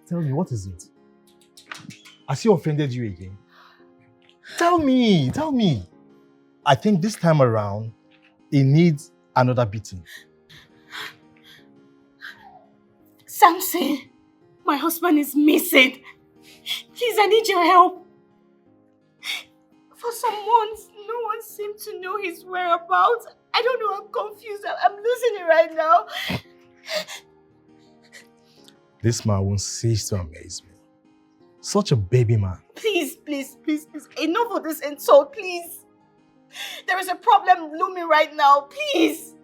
Tell me, what is it? Has he offended you again? Tell me. I think this time around, he needs another beating. Samson, my husband is missing. Please, I need your help. For some months, no one seemed to know his whereabouts. I don't know, I'm confused. I'm losing it right now. This man won't cease to amaze me. Such a baby man. Please. Enough of this insult, please. There is a problem looming right now, please.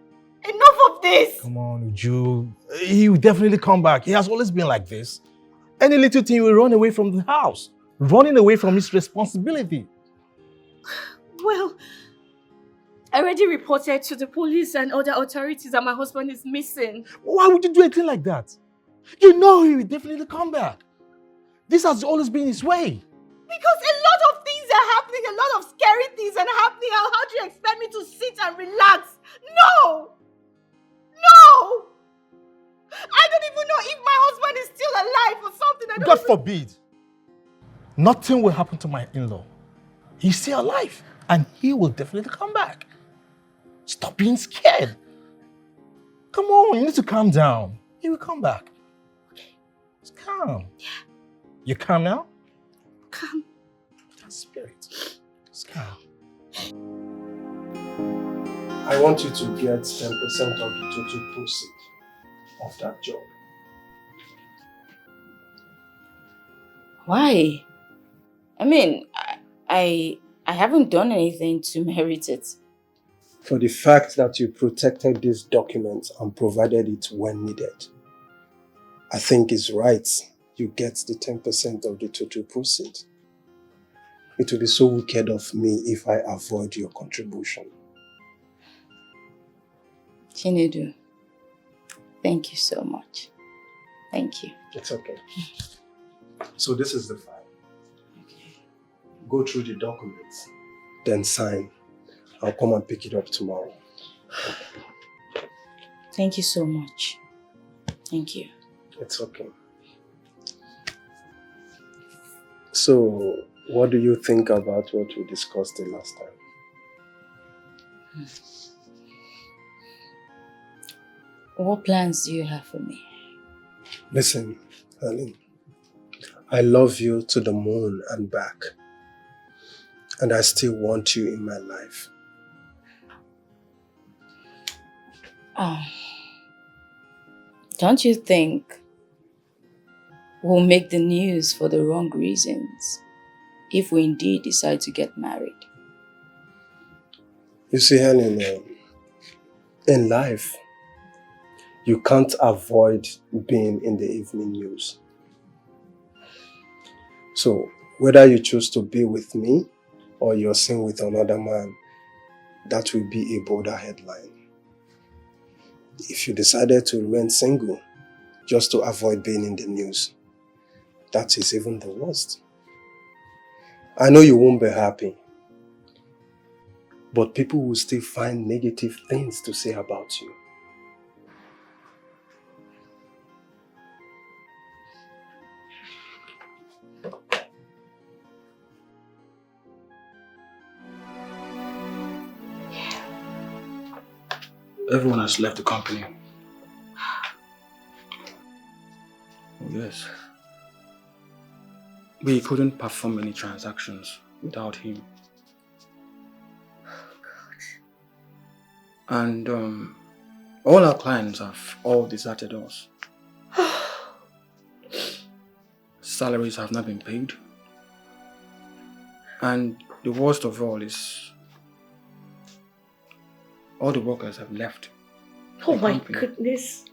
Enough of this. Come on, Uju. He will definitely come back. He has always been like this. Any little thing will run away from the house. Running away from his responsibility. Well, I already reported to the police and other authorities that my husband is missing. Why would you do a thing like that? You know he will definitely come back. This has always been his way. Because a lot of things are happening, a lot of scary things are happening. How do you expect me to sit and relax? No! I don't even know if my husband is still alive or something. God forbid. Nothing will happen to my in-law. He's still alive and he will definitely come back. Stop being scared. Come on, you need to calm down. He will come back. Okay. Just calm. Yeah. You calm now? Calm. That spirit. Just calm. I want you to get 10% of the total proceeds of that job. Why? I mean, I haven't done anything to merit it. For the fact that you protected this document and provided it when needed, I think it's right you get the 10% of the total proceeds. It will be so wicked of me if I avoid your contribution. Chinedu, thank you so much. Thank you. It's okay. So this is the file. Okay. Go through the documents, then sign. I'll come and pick it up tomorrow. Thank you so much. Thank you. It's okay. So, what do you think about what we discussed the last time? What plans do you have for me? Listen, Helen. I love you to the moon and back. And I still want you in my life. Don't you think we'll make the news for the wrong reasons if we indeed decide to get married? You see, Helen, in life, you can't avoid being in the evening news. So, whether you choose to be with me or you're seen with another man, that will be a bolder headline. If you decided to remain single just to avoid being in the news, that is even the worst. I know you won't be happy, but people will still find negative things to say about you. Everyone has left the company. Oh, yes. We couldn't perform any transactions without him. Oh, God. And all our clients have all deserted us. Salaries have not been paid. And the worst of all is all the workers have left. Oh my goodness.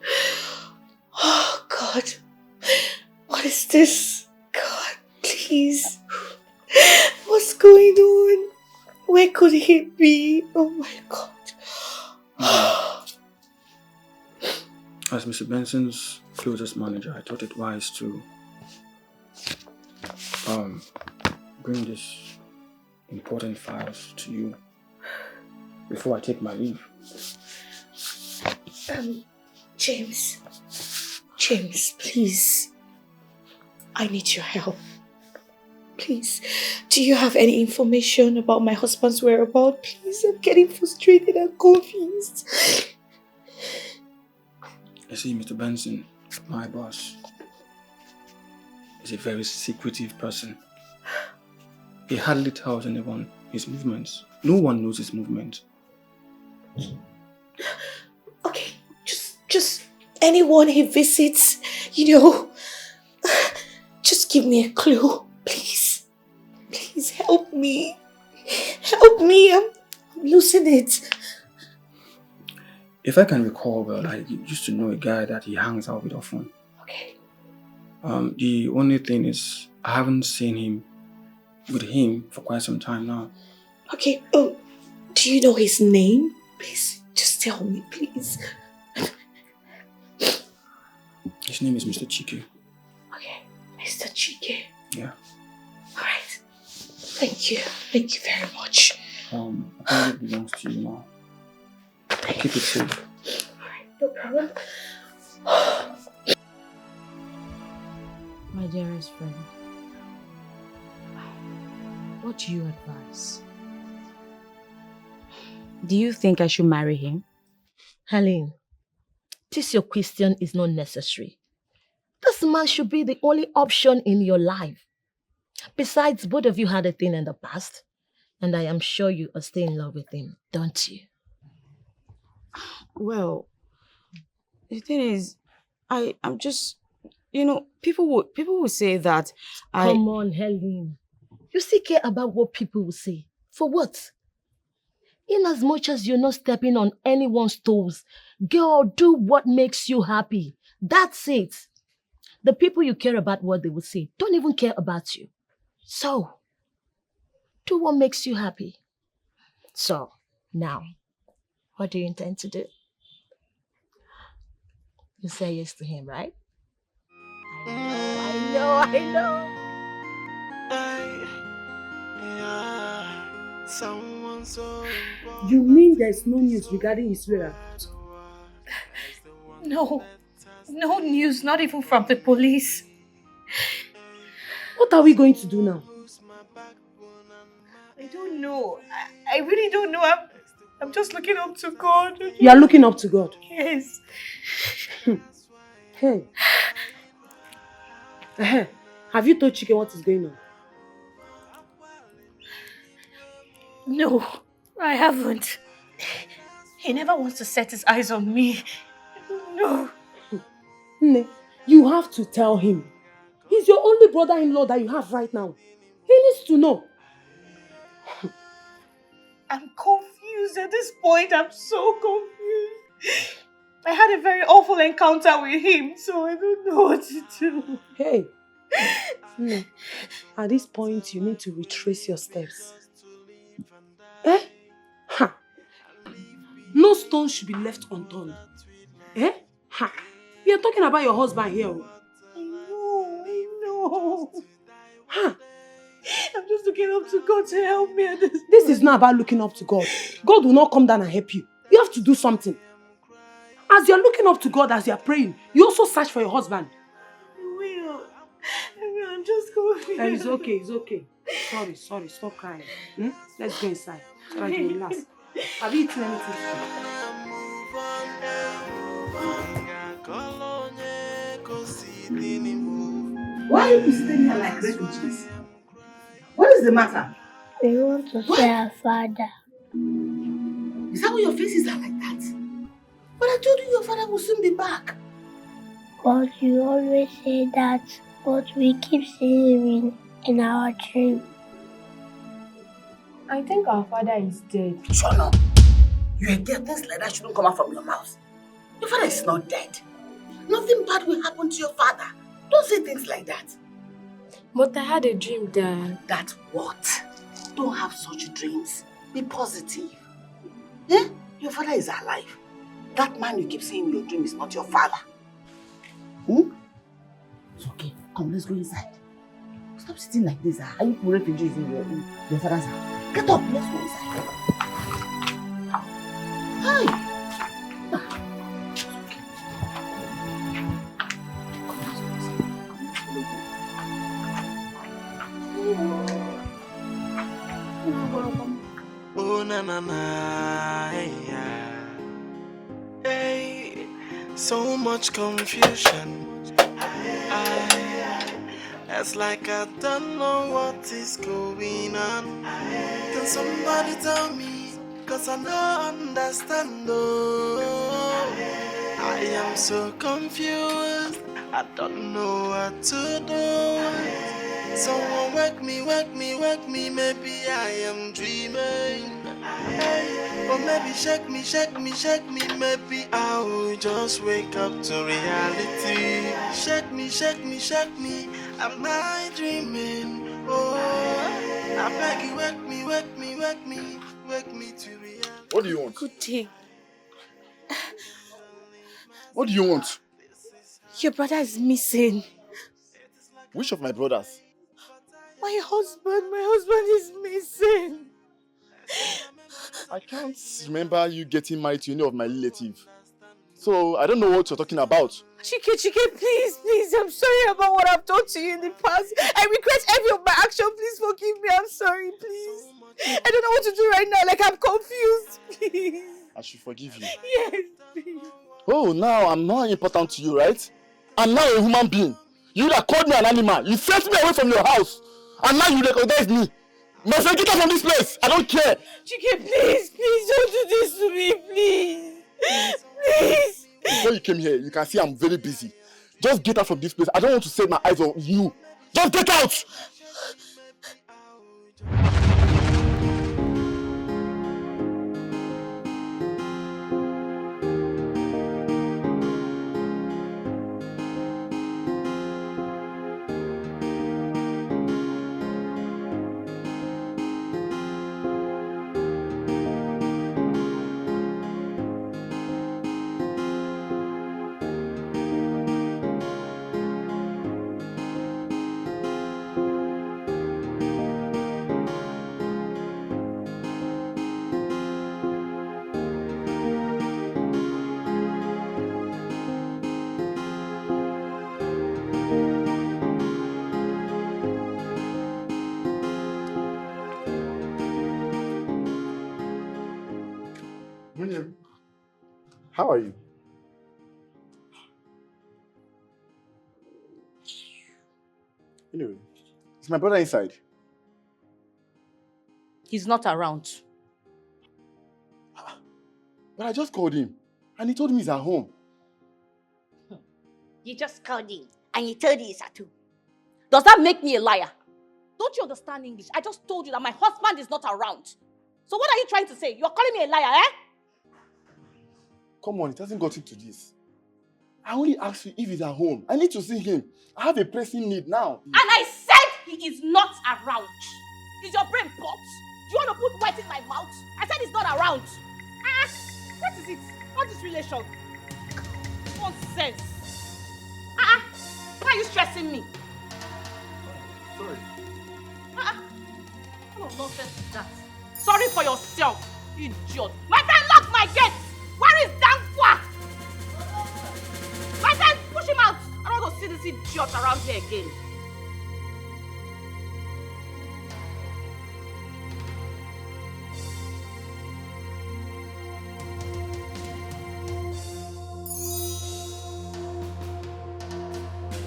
Oh God. What is this? God, please. What's going on? Where could he be? Oh my God. As Mr. Benson's closest manager, I thought it wise to bring these important files to you before I take my leave. James, please. I need your help. Please, do you have any information about my husband's whereabouts? Please, I'm getting frustrated and confused. You see, Mr. Benson, my boss, is a very secretive person. He hardly tells anyone his movements. No one knows his movements. Okay, just anyone he visits, you know, just give me a clue, please. Please help me. Help me, I'm losing it. If I can recall well, I used to know a guy that he hangs out with often. Okay. The only thing is, I haven't seen him with him for quite some time now. Okay, do you know his name? Please, just tell me, please. His name is Mr. Chike. Okay, Mr. Chike. Yeah. Alright. Thank you. Thank you very much. It belongs to you now. Keep it safe. Alright, no problem. My dearest friend, what do you advise? Do you think I should marry him? Helen, this your question is not necessary. This man should be the only option in your life. Besides, both of you had a thing in the past, and I am sure you are still in love with him, don't you? Well, the thing is, I'm just, you know, people will say that Come on, Helen. You still care about what people will say. For what? In as much as you're not stepping on anyone's toes, girl, do what makes you happy. That's it. The people you care about what they will say don't even care about you. So, do what makes you happy. So, now, what do you intend to do? You say yes to him, right? I know. You mean there's no news regarding his whereabouts? No news, not even from the police. What are we going to do now? I don't know. I really don't know. I'm just looking up to God. You are looking up to God? Yes. Hey. Have you told Chike what is going on? No, I haven't. He never wants to set his eyes on me. No. Nne, you have to tell him. He's your only brother-in-law that you have right now. He needs to know. I'm confused at this point. I'm so confused. I had a very awful encounter with him, so I don't know what to do. Hey. Nne, at this point, you need to retrace your steps. Eh? Ha! No stone should be left unturned. Eh? Ha! We are talking about your husband here. I know. Ha! I'm just looking up to God to help me. This is not about looking up to God. God will not come down and help you. You have to do something. As you're looking up to God, as you're praying, you also search for your husband. I'm just confused. It's okay. Sorry, stop crying. Let's go inside so that you relax. Have you eaten anything? Why are you staying here like refugees? What is the matter? We want to see our father. Is that why your faces are like that? But I told you your father will soon be back. But you always say that, but we keep seeing him in our dream. I think our father is dead. Shut up. You're dead. Things like that shouldn't come out from your mouth. Your father is not dead. Nothing bad will happen to your father. Don't say things like that. But I had a dream that... That what? Don't have such dreams. Be positive. Eh? Your father is alive. That man you keep seeing in your dream is not your father. It's okay. Come, let's go inside. Stop sitting like this. Are you refugees in your father's house? Get up, let's go inside. Hi. na na, yeah. Hey, so much confusion. It's like I don't know what is going on. Can somebody tell me? Cause I don't understand. Oh, I am so confused. I don't know what to do. Someone wake me, wake me, wake me. Maybe I am dreaming. Hey, or maybe shake me, shake me, shake me. Maybe I will just wake up to reality. Shake me, shake me, shake me. Am I dreaming? Oh, I beg you, wake me, wake me, wake me, wake me to reality. What do you want? Good day. What do you want? Your brother is missing. Which of my brothers? My husband is missing. I can't remember you getting married to any of my relatives. So I don't know what you're talking about. Chike, please, I'm sorry about what I've done to you in the past. I regret every of my action. Please forgive me. I'm sorry, please. I don't know what to do right now. Like, I'm confused. Please. I should forgive you. Yes, please. Oh, now I'm not important to you, right? I'm now a human being. You that called me an animal. You sent me away from your house. And now you recognize me. Must I get out from this place? I don't care. Chike, please, don't do this to me, please. Please. Before you came here, you can see I'm very busy. Just get out from this place. I don't want to set my eyes on you. Just get out! How are you? Anyway, is my brother inside? He's not around. But I just called him and he told me he's at home. You just called him and you told him he's at home. Does that make me a liar? Don't you understand English? I just told you that my husband is not around. So what are you trying to say? You're calling me a liar, eh? Come on, it hasn't got into this. I only asked you if he's at home. I need to see him. I have a pressing need now. And I said he is not around. Is your brain popped? Do you want to put words in my mouth? I said he's not around. What is it? What is relation? Nonsense. Why are you stressing me? Sorry. What of nonsense is that? Sorry for yourself, idiot. My friend locked my gate. Where is Dankwa? My friend, push him out. I don't want to see this idiot around here again.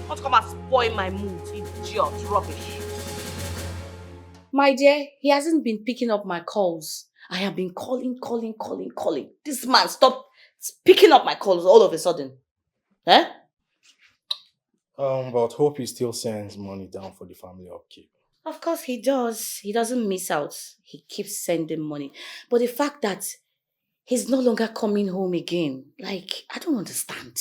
Don't come and spoil my mood, idiot, rubbish. My dear, he hasn't been picking up my calls. I have been calling. This man stopped picking up my calls all of a sudden. Eh? But hope he still sends money down for the family upkeep. Of course he does. He doesn't miss out. He keeps sending money. But the fact that he's no longer coming home again, like, I don't understand.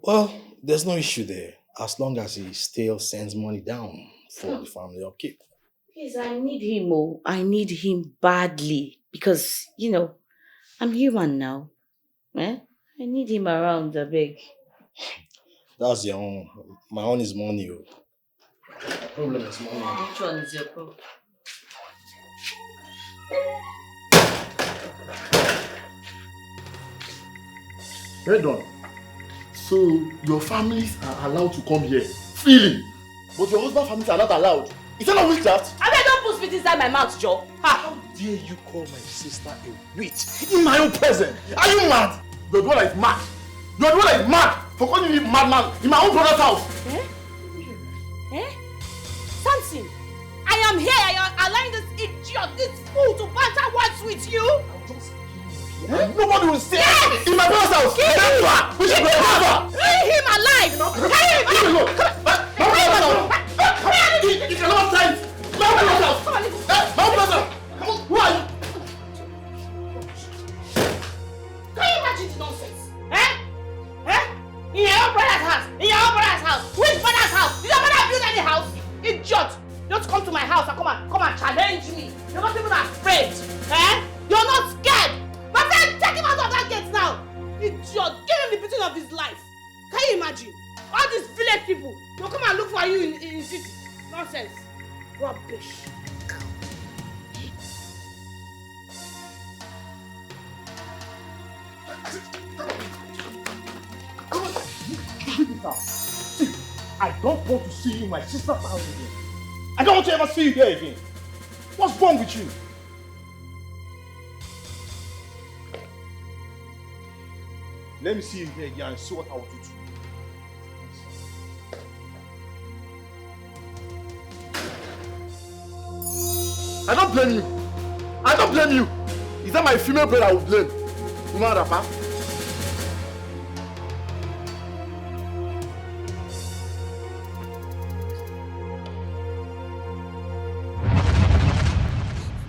Well, there's no issue there, as long as he still sends money down for the family upkeep. Please, I need him, I need him badly. Because, you know, I'm human now. Eh? I need him around, I beg. That's your own. My own is money. My problem is money. Which one is your problem? Well done. So, your families are allowed to come here freely, but your husband's families are not allowed. Is that not witchcraft? I beg, don't Don't put spit inside my mouth, Joe. How dare you call my sister a witch in my own presence? Are you mad? You're the one that is mad. You're the one that is mad for calling me madman in my own brother's house. Samson, I am here. I am allowing this idiot, this fool to banter words with you. Nobody will say it in my brother's house. Never. We should never. Leave him alive. Carry him. Leave him alone. It's a lot of time. My brother's house. My brother's house. Come on. Who are you? Can you imagine the nonsense? In your own brother's house. In your own brother's house. Which brother's house? Did your brother build any house? Idiot. Don't come to my house and come and challenge me. You're not even afraid. You're not scared. My friend, take him out of that gate now. Idiot. Give him the beating of his life. Can you imagine? All these village people, they'll come and look for you in city. Nonsense. Rubbish. See, I don't want to see you in my sister's house again. I don't want to ever see you there again. What's wrong with you? Let me see you here again and see what I will do to you. I don't blame you. I don't blame you. Is that my female brother I will blame? You know that, Papa?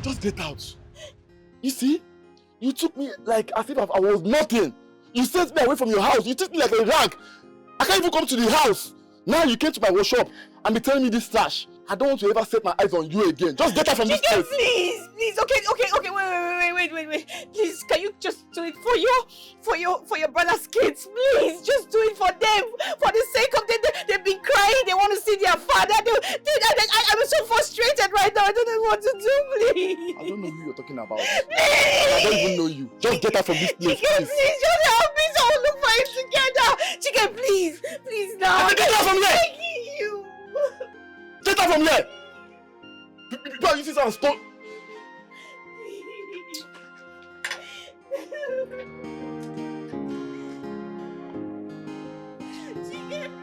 Just get out. You see? You took me like as if I was nothing. You sent me away from your house. You treat me like a rag. I can't even come to the house. Now you came to my workshop and be telling me this trash. I don't want to ever set my eyes on you again. Just get out from this place. Please. Okay. Wait. Please, can you just do it for your brother's kids? Please, just do it for them. For the sake of them, they've been crying. They want to see their father. I'm so frustrated right now. I don't know what to do. Please. I don't know who you're talking about. Please. I don't even know you. Just get out from this place, Chicken, please, just help me so we'll look for him together. Chicken, please now. Get out from here. Begging you. Get out from here. People are using some stone.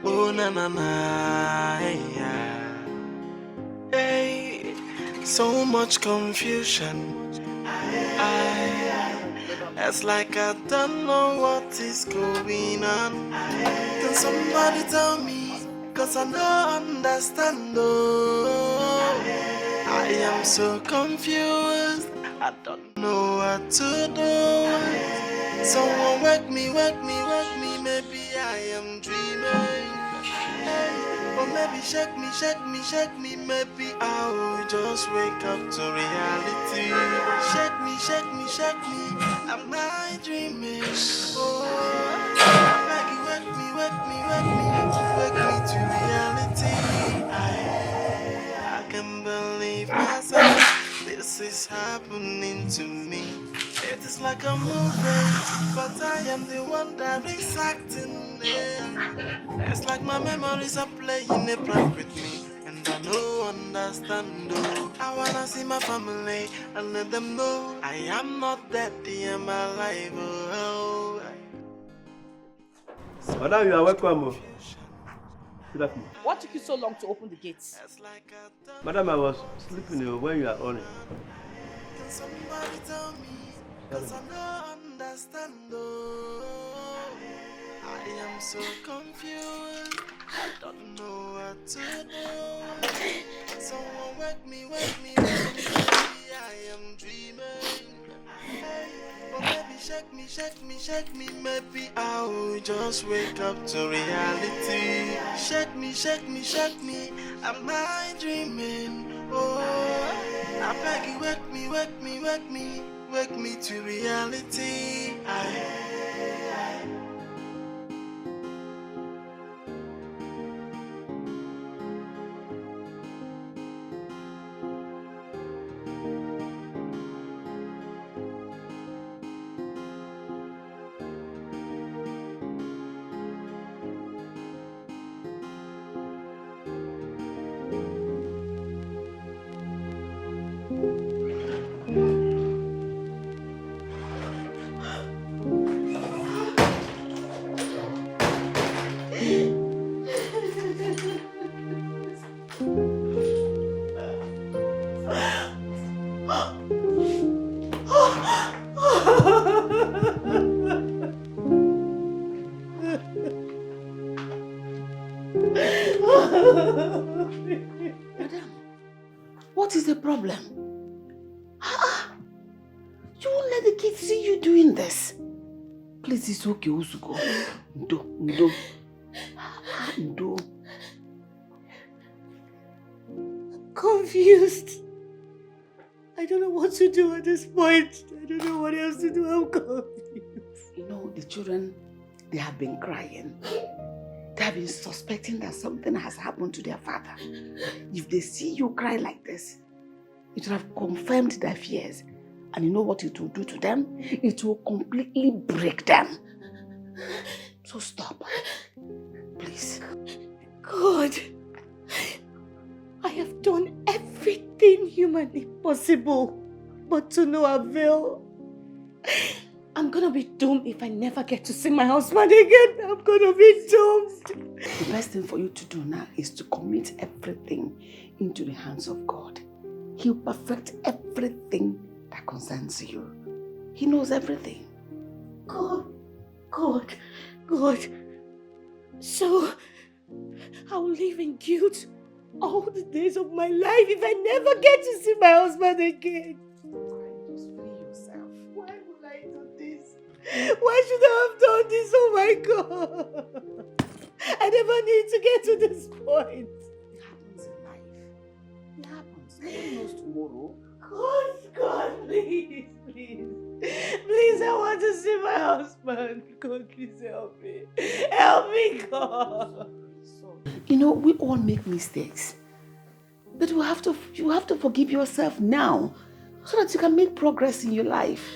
Oh na na na, hey, so much confusion. It's like I don't know what is going on. Can somebody tell me? 'Cause I don't understand. Oh, I am so confused. I don't know what to do. Someone wake me. Maybe I am dreaming. Or maybe shake me. Maybe I will just wake up to reality. Shake me. Am I dreaming? Oh, wake me to reality. I can't believe myself. This is happening to me. It is like a movie, but I am the one that is acting. It's like my memories are playing a prank with me, and I don't understand. Oh, I wanna see my family and let them know I am not dead, I am alive. Oh. Madam, you are welcome. Good afternoon. What took you so long to open the gates? Madam, I was sleeping when you are on it. Can somebody tell me? 'Cause I don't understand. Oh, I am so confused. I don't know what to do. Someone wake me. Maybe I am dreaming. Or maybe shake me. Maybe I will just wake up to reality. Shake me. Am I dreaming? Oh, I beg you, wake me to reality. Madam, what is the problem? You won't let the kids see you doing this. Please, it's okay, Usuko. Ndo. Confused. I don't know what to do at this point. I don't know what else to do. I'm confused. You know, the children, they have been crying. They have been suspecting that something has happened to their father. If they see you cry like this, it will have confirmed their fears. And you know what it will do to them? It will completely break them. So stop. Please. God, I have done everything humanly possible, but to no avail. I'm gonna be doomed if I never get to see my husband again. I'm gonna be doomed. The best thing for you to do now is to commit everything into the hands of God. He'll perfect everything that concerns you. He knows everything. God. So, I'll live in guilt all the days of my life if I never get to see my husband again. Just free yourself. Why would I do this? Why should I have done this? Oh my God. I never need to get to this point. It happens in life. It happens. Nobody knows tomorrow. God, please. Please, I want to see my husband. God, please help me. Help me, God. You know, we all make mistakes. But you have to forgive yourself now so that you can make progress in your life.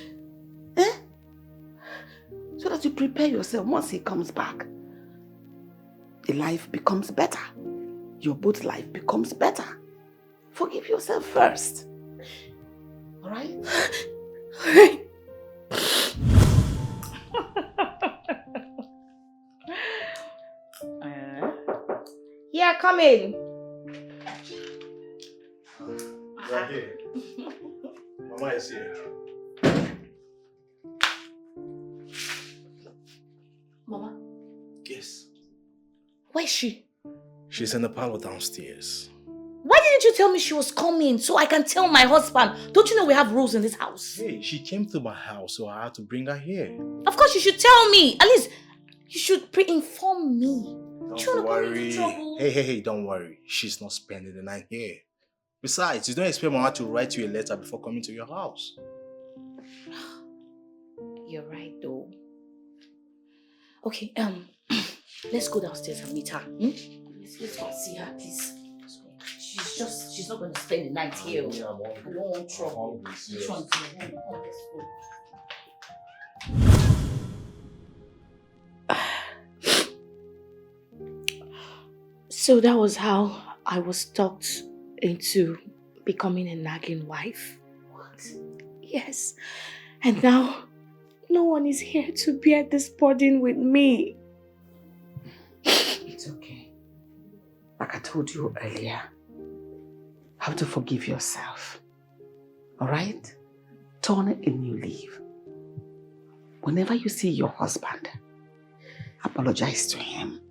So that you prepare yourself once he comes back. The life becomes better. Your both life becomes better. Forgive yourself first. Alright? Alright. Yeah, come in. Right here. Mama is here. Mama? Yes. Where is she? She's in the parlor downstairs. Why didn't you tell me she was coming so I can tell my husband? Don't you know we have rules in this house? Hey, she came to my house, so I had to bring her here. Of course you should tell me. At least you should pre-inform me. Don't worry. Hey, don't worry. She's not spending the night here. Besides, you don't expect Mama to write you a letter before coming to your house. You're right though. Okay, let's go downstairs and meet her. Let's go and see her, please. She's not going to spend the night here. I don't want trouble. Which one do you want? Oh, let's go. So that was how I was talked into becoming a nagging wife. What? Yes. And now, no one is here to bear this burden with me. It's okay. Like I told you earlier, you have to forgive yourself. Alright? Turn a new leaf. Whenever you see your husband, apologize to him.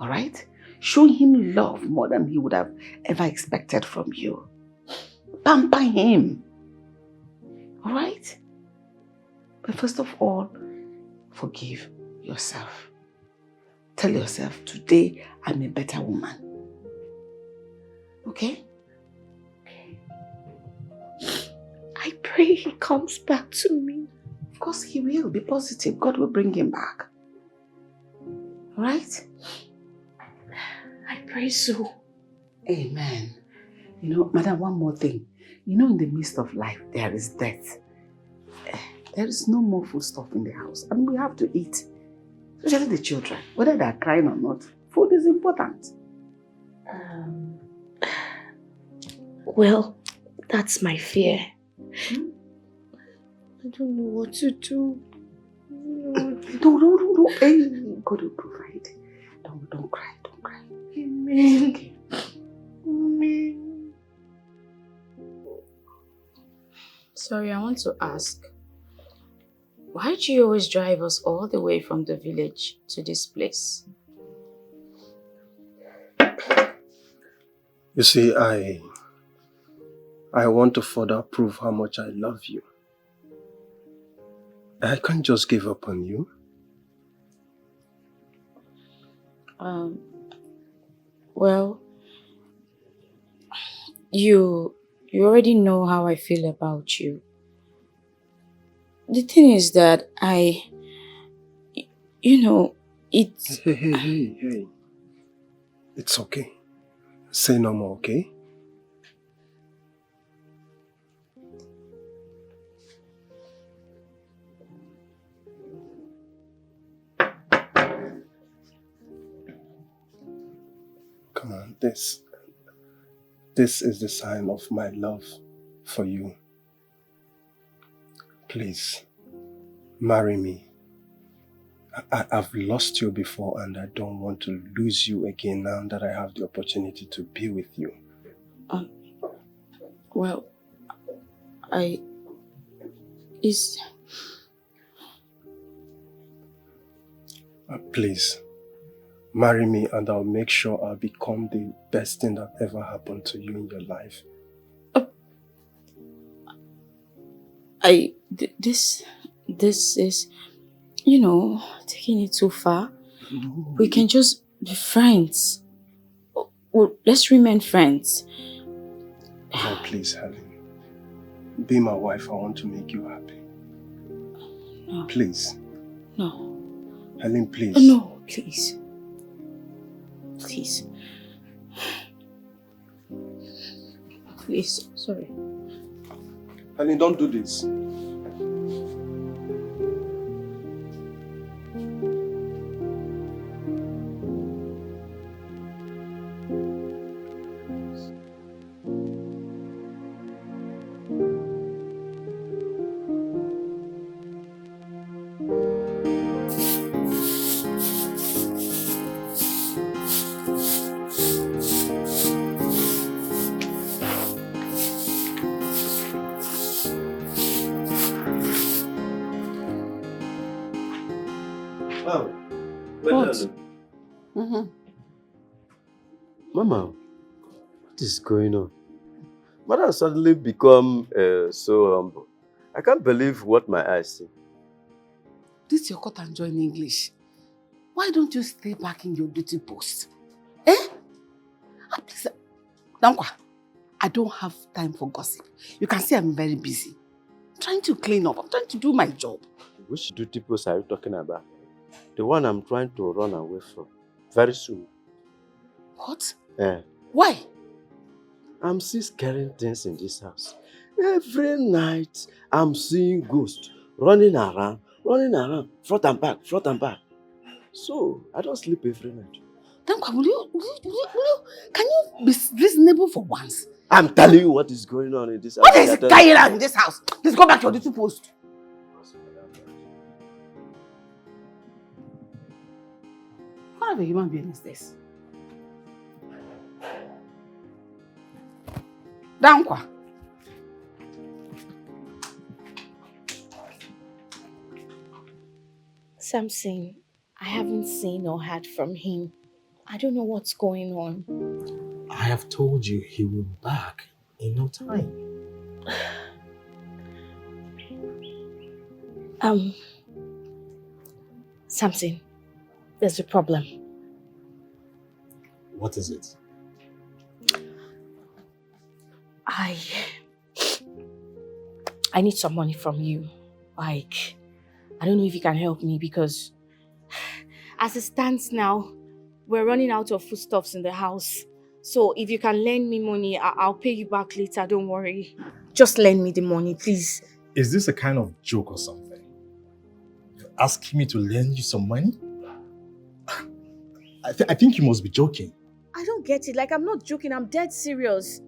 Alright? Show him love more than he would have ever expected from you. Pamper him. Alright? But first of all, forgive yourself. Tell yourself, today I'm a better woman. Okay? I pray he comes back to me. Of course he will. Be positive. God will bring him back. Alright? I pray so. Amen. You know, madam, one more thing. You know, in the midst of life, there is death. There is no more food stuff in the house. And we have to eat. Especially the children. Whether they are crying or not, food is important. Well, that's my fear. I don't know what to do. No. Hey, God will provide. Don't cry. Amen. Okay. Amen. Sorry, I want to ask. Why do you always drive us all the way from the village to this place? You see, I want to further prove how much I love you. I can't just give up on you. Well, you already know how I feel about you. The thing is that it's... Hey. It's okay. Say no more, okay? Come on, this is the sign of my love for you. Please, marry me. I've lost you before and I don't want to lose you again now that I have the opportunity to be with you. Well, Please, marry me and I'll make sure I'll become the best thing that ever happened to you in your life. This is, taking it too far. No. We can just be friends. Well, let's remain friends. Oh, please, Helen. Be my wife. I want to make you happy. No. Please. No. Helen, please. No, please. Please. Please, sorry. Helen, don't do this. What? Mama, what is going on? Mother has suddenly become so humble. I can't believe what my eyes see. This your cut and join English. Why don't you stay back in your duty post? Eh? Please, Dankwa, I don't have time for gossip. You can see I'm very busy. I'm trying to clean up. I'm trying to do my job. Which duty post are you talking about? The one I'm trying to run away from. Very soon. What? Yeah. Why? I'm still scaring things in this house. Every night, I'm seeing ghosts running around, front and back. So, I don't sleep every night. Dankwa, can you be reasonable for once? I'm telling you what is going on in this house. What is going on in this house? Please go back to your duty post. What kind of a human being is this? Dankwa. Something I haven't seen or heard from him. I don't know what's going on. I have told you he will be back in no time. Something. There's a problem. What is it? I need some money from you. Like, I don't know if you can help me because as it stands now, we're running out of foodstuffs in the house. So if you can lend me money, I'll pay you back later, don't worry. Just lend me the money, please. Is this a kind of joke or something? You're asking me to lend you some money? I think you must be joking. I don't get it. Like, I'm not joking. I'm dead serious.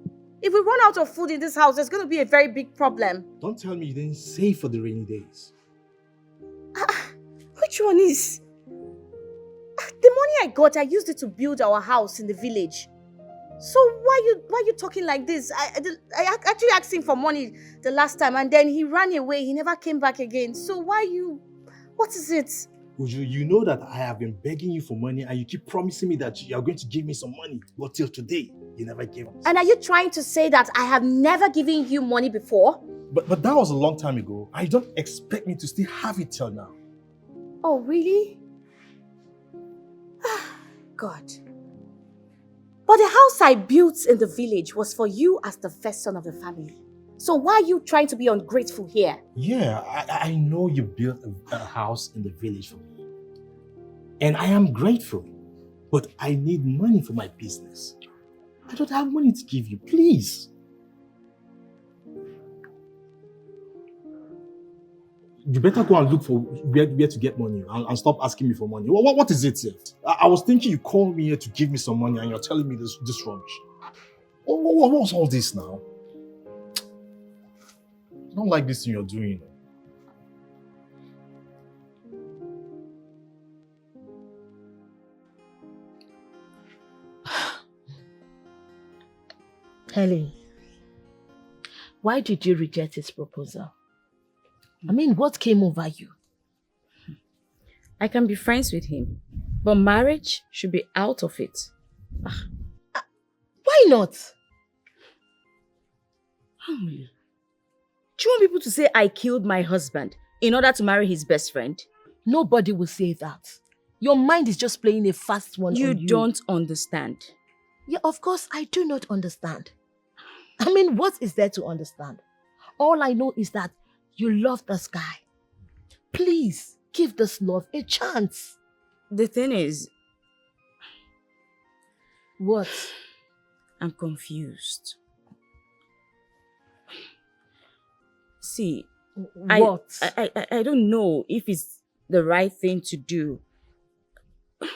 If we run out of food in this house, there's going to be a very big problem. Don't tell me you didn't save for the rainy days. Which one is? The money I got, I used it to build our house in the village. So why you talking like this? I actually asked him for money the last time and then he ran away. He never came back again. So what is it? Uju, you know that I have been begging you for money and you keep promising me that you are going to give me some money. But till today, you never gave us. And are you trying to say that I have never given you money before? But that was a long time ago. I don't expect me to still have it till now. Oh, really? God. But the house I built in the village was for you as the first son of the family. So why are you trying to be ungrateful here? Yeah, I know you built a house in the village for me. And I am grateful. But I need money for my business. I don't have money to give you, please. You better go and look for where to get money and stop asking me for money. What is it here? I was thinking you called me here to give me some money and you're telling me this rubbish. What was all this now? I don't like this thing you're doing. Helen, why did you reject his proposal? I mean, what came over you? I can be friends with him, but marriage should be out of it. Why not? Do you want people to say I killed my husband in order to marry his best friend? Nobody will say that. Your mind is just playing a fast one on you. You don't understand. Yeah, of course, I do not understand. I mean, what is there to understand? All I know is that you love this guy. Please, give this love a chance. The thing is... What? I'm confused. See, what? I don't know if it's the right thing to do. I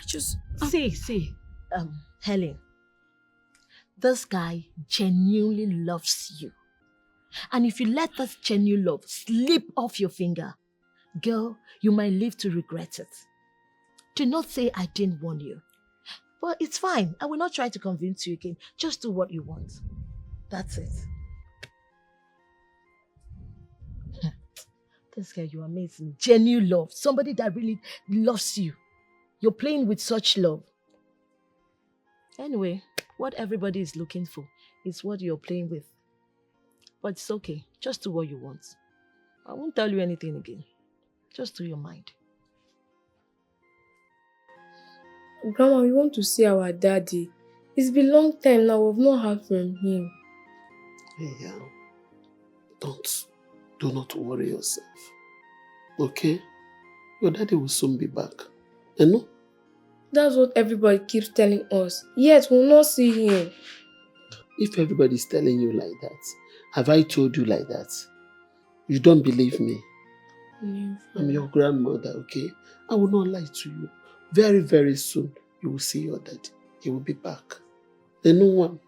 just... See, Helen, this guy genuinely loves you. And if you let this genuine love slip off your finger, girl, you might live to regret it. Do not say I didn't warn you. But it's fine. I will not try to convince you again. Just do what you want. That's it. This guy, you're amazing. Genuine love. Somebody that really loves you. You're playing with such love. Anyway, what everybody is looking for is what you're playing with. But it's okay. Just do what you want. I won't tell you anything again. Just do your mind. Grandma, we want to see our daddy. It's been a long time now. We've not heard from him. Yeah. Do not worry yourself. Okay? Your daddy will soon be back. You know? That's what everybody keeps telling us. Yet we'll not see him. If everybody's telling you like that, have I told you like that? You don't believe me. I'm your grandmother, okay? I will not lie to you. Very, very soon, you will see your daddy. He will be back. Then no one.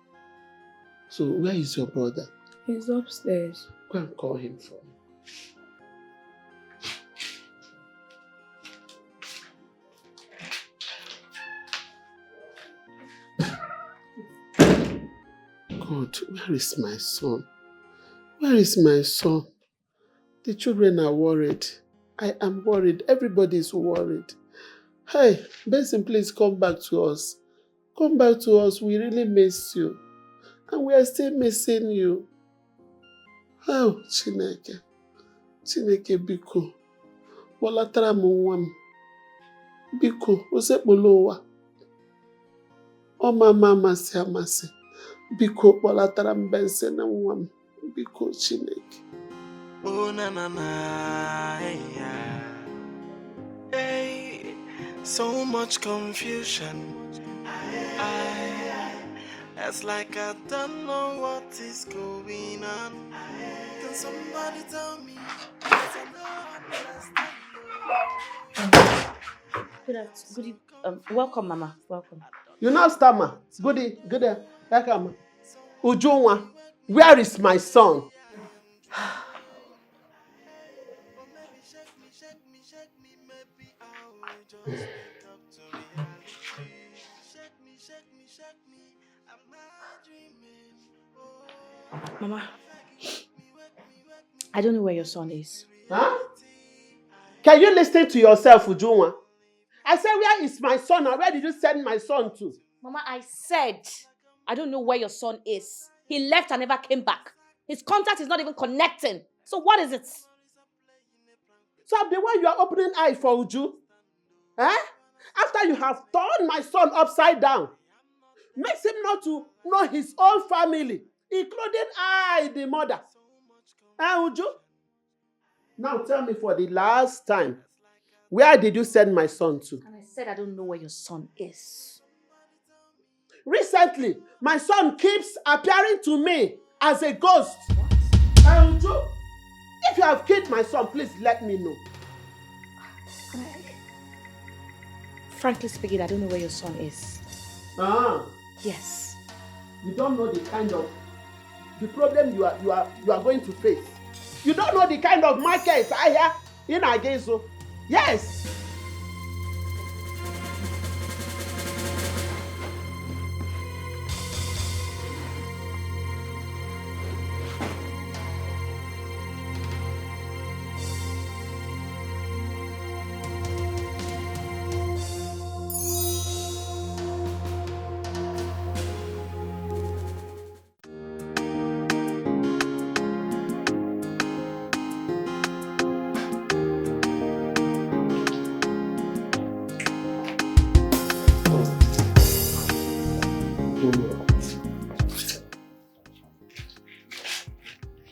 So where is your brother? He's upstairs. Go and call him for me. God, where is my son? Where is my son? The children are worried. I am worried. Everybody is worried. Hey, Benson, please come back to us. Come back to us. We really miss you. And we are still missing you. Oh, Chineke. Chineke, biko. Walatara mwam. Biko, osekpolowa. O mama amasi amasi. Biko, walatara Benson na mwam. Biko, Chineke. Oh na na na, hey, so much confusion. It's like I don't know what is going on. Can somebody tell me? Good welcome, Mama. Welcome. You know, Stammer. Goody. Welcome. Ujunwa, where is my son? Mama, I don't know where your son is. Huh? Can you listen to yourself, Ujunwa? I said, where is my son and where did you send my son to? Mama, I said, I don't know where your son is. He left and never came back. His contact is not even connecting. So what is it? So I'm the one you are opening eye for, Uju? Eh? After you have turned my son upside down, makes him not to know his own family, including I, the mother. Uju? Now tell me for the last time, where did you send my son to? And I said I don't know where your son is. Recently, my son keeps appearing to me as a ghost. What? Uju, if you have killed my son, please let me know. Frankly speaking, I don't know where your son is. Yes. You don't know the kind of problem you are going to face. You don't know the kind of market I have in Agezo. Yes.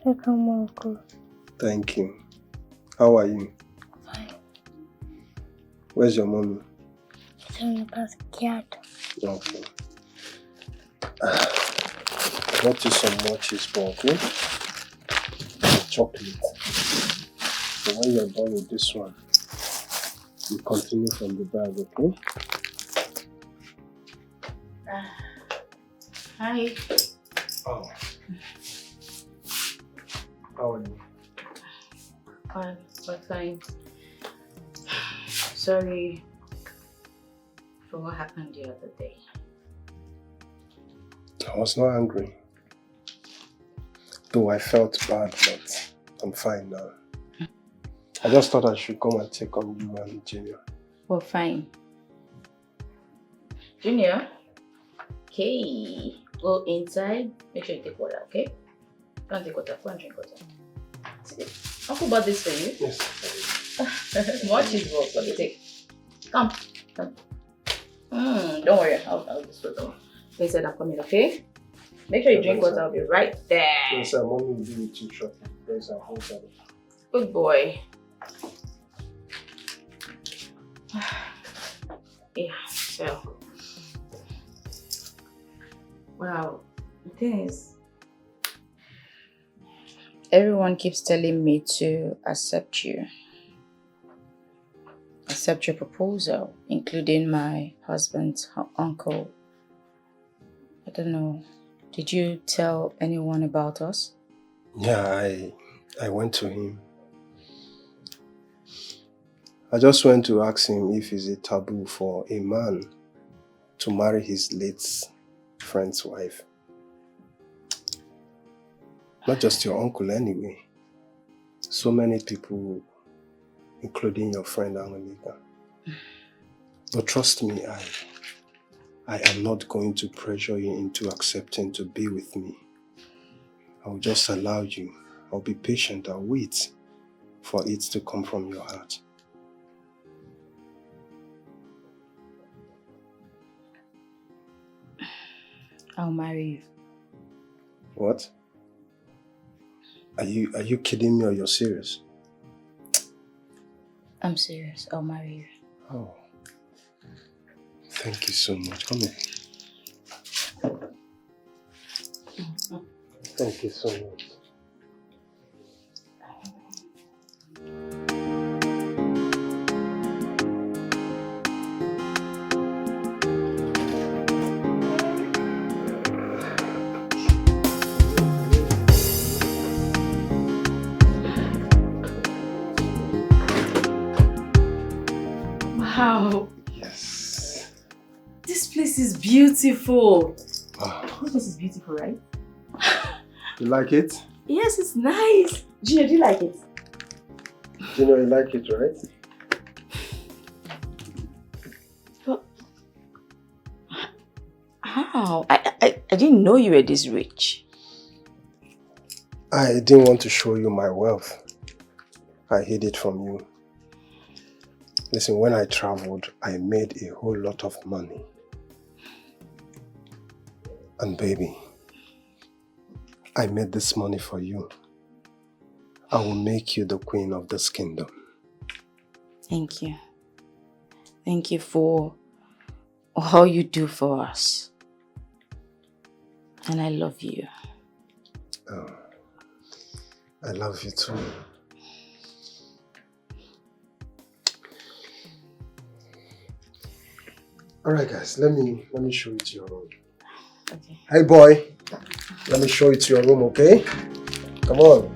Welcome, Uncle. Thank you. How are you? Fine. Where's your mommy? She's in the backyard. Okay. I got you some more cheese ball, okay? Chocolate. So when you're done with this one, you continue from the bag, okay? Hi. Oh. How are you? Fine, but fine. Sorry for what happened the other day. I was not angry. Though I felt bad, but I'm fine now. I just thought I should come and check on you and Junior. Well, fine. Junior, okay, go inside. Make sure you take water, okay? Go and take water. Go and drink water. Uncle bought this for you. Yes. More cheese balls. What do you take? Come. Don't worry. I'll just put them. They said I'm coming, okay? Make sure you drink water. I'll be right there. Yes, sir. Mommy will be with you shortly. Yes, sir. Good boy. Yeah, so. Wow. The thing is, everyone keeps telling me to accept you. Accept your proposal, including my husband's uncle. I don't know. Did you tell anyone about us? Yeah, I went to him. I just went to ask him if it's a taboo for a man to marry his late friend's wife. Not just your uncle anyway. So many people, including your friend Angelica. But trust me, I am not going to pressure you into accepting to be with me. I will just allow you. I'll be patient. I'll wait for it to come from your heart. I'll marry you. What? Are you kidding me or you're serious? I'm serious. I'll marry you. Oh. Thank you so much. Come here. Thank you so much. Wow. Yes. This place is beautiful. Wow. This place is beautiful, right? You like it? Yes, it's nice. Gina, do you like it? Gina, you like it, right? How? I didn't know you were this rich. I didn't want to show you my wealth. I hid it from you. Listen, when I traveled, I made a whole lot of money. And baby, I made this money for you. I will make you the queen of this kingdom. Thank you. Thank you for all you do for us. And I love you. Oh, I love you too. Alright guys, let me show you to your room. Okay. Hey boy, let me show you to your room, okay? Come on.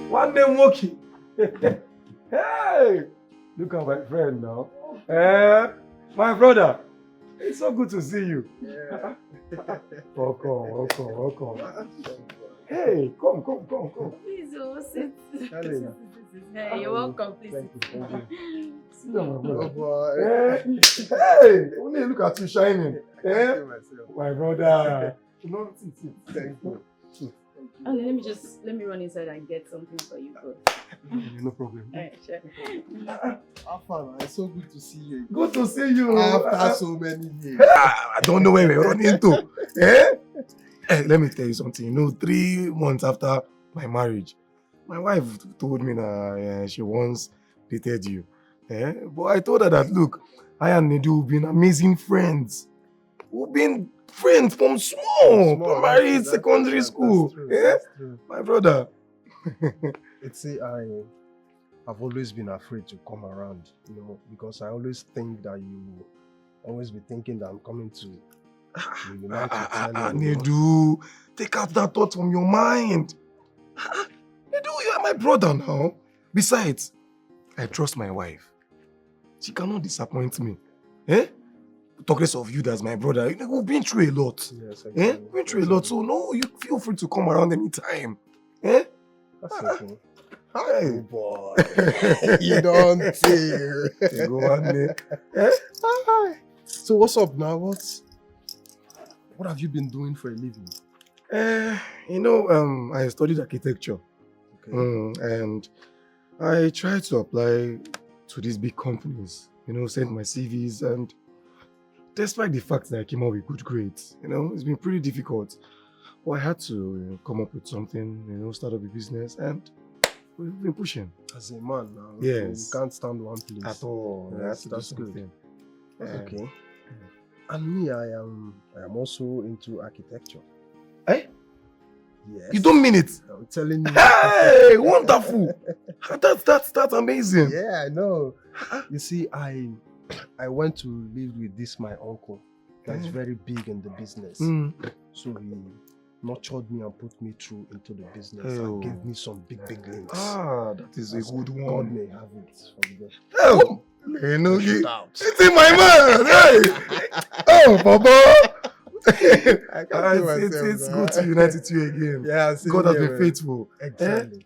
One day walking. Hey, look at my friend now. My brother. It's so good to see you. Yeah. Welcome. Hey, come. Please, sit. Hey, you're welcome. Please. Thank you. Sit down, my brother. Oh boy. Hey, only look at you shining. My brother. No, sit. Thank you. Oh, let me run inside and get something for you, bro. No problem. Alright, sure. Afan, it's so good to see you. Good to see you. After so many years. I don't know where we're running into. Hey, let me tell you something. 3 months after my marriage, my wife told me that she once dated you. But I told her that, look, I and Nedu have been amazing friends. We've been friends from small primary, secondary school. That's true. My brother. It's I've always been afraid to come around, because I always think that you always be thinking that I'm coming to reunite with you. Nedu, take out that thought from your mind. Nedu, you are my brother now. Besides, I trust my wife. She cannot disappoint me. Talk less of you as my brother. We've been through a lot. Yes, exactly. We've been through a lot, so no, you feel free to come around anytime. That's okay. Hi. Oh boy. You don't feel. Go on, Hi. So what's up now? What have you been doing for a living? I studied architecture. Okay. And I tried to apply to these big companies, send my CVs, and despite the fact that I came out with good grades, it's been pretty difficult. But I had to come up with something, start up a business, and we've been pushing. As a man now, yes. You can't stand one place. At all. Yes, that's good. Okay. And me, I am also into architecture. Eh? Yes. You don't mean it? I'm telling you. Hey, wonderful. That's amazing. Yeah, I know. You see, I went to live with my uncle that's very big in the business. So he nurtured me and put me through into the business and gave me some big links. That is a good one. God may have it from there. Oh, it's in my mind. Hey. Oh, Baba. It's good to unite with you again. Yeah, God has been faithful. Exactly.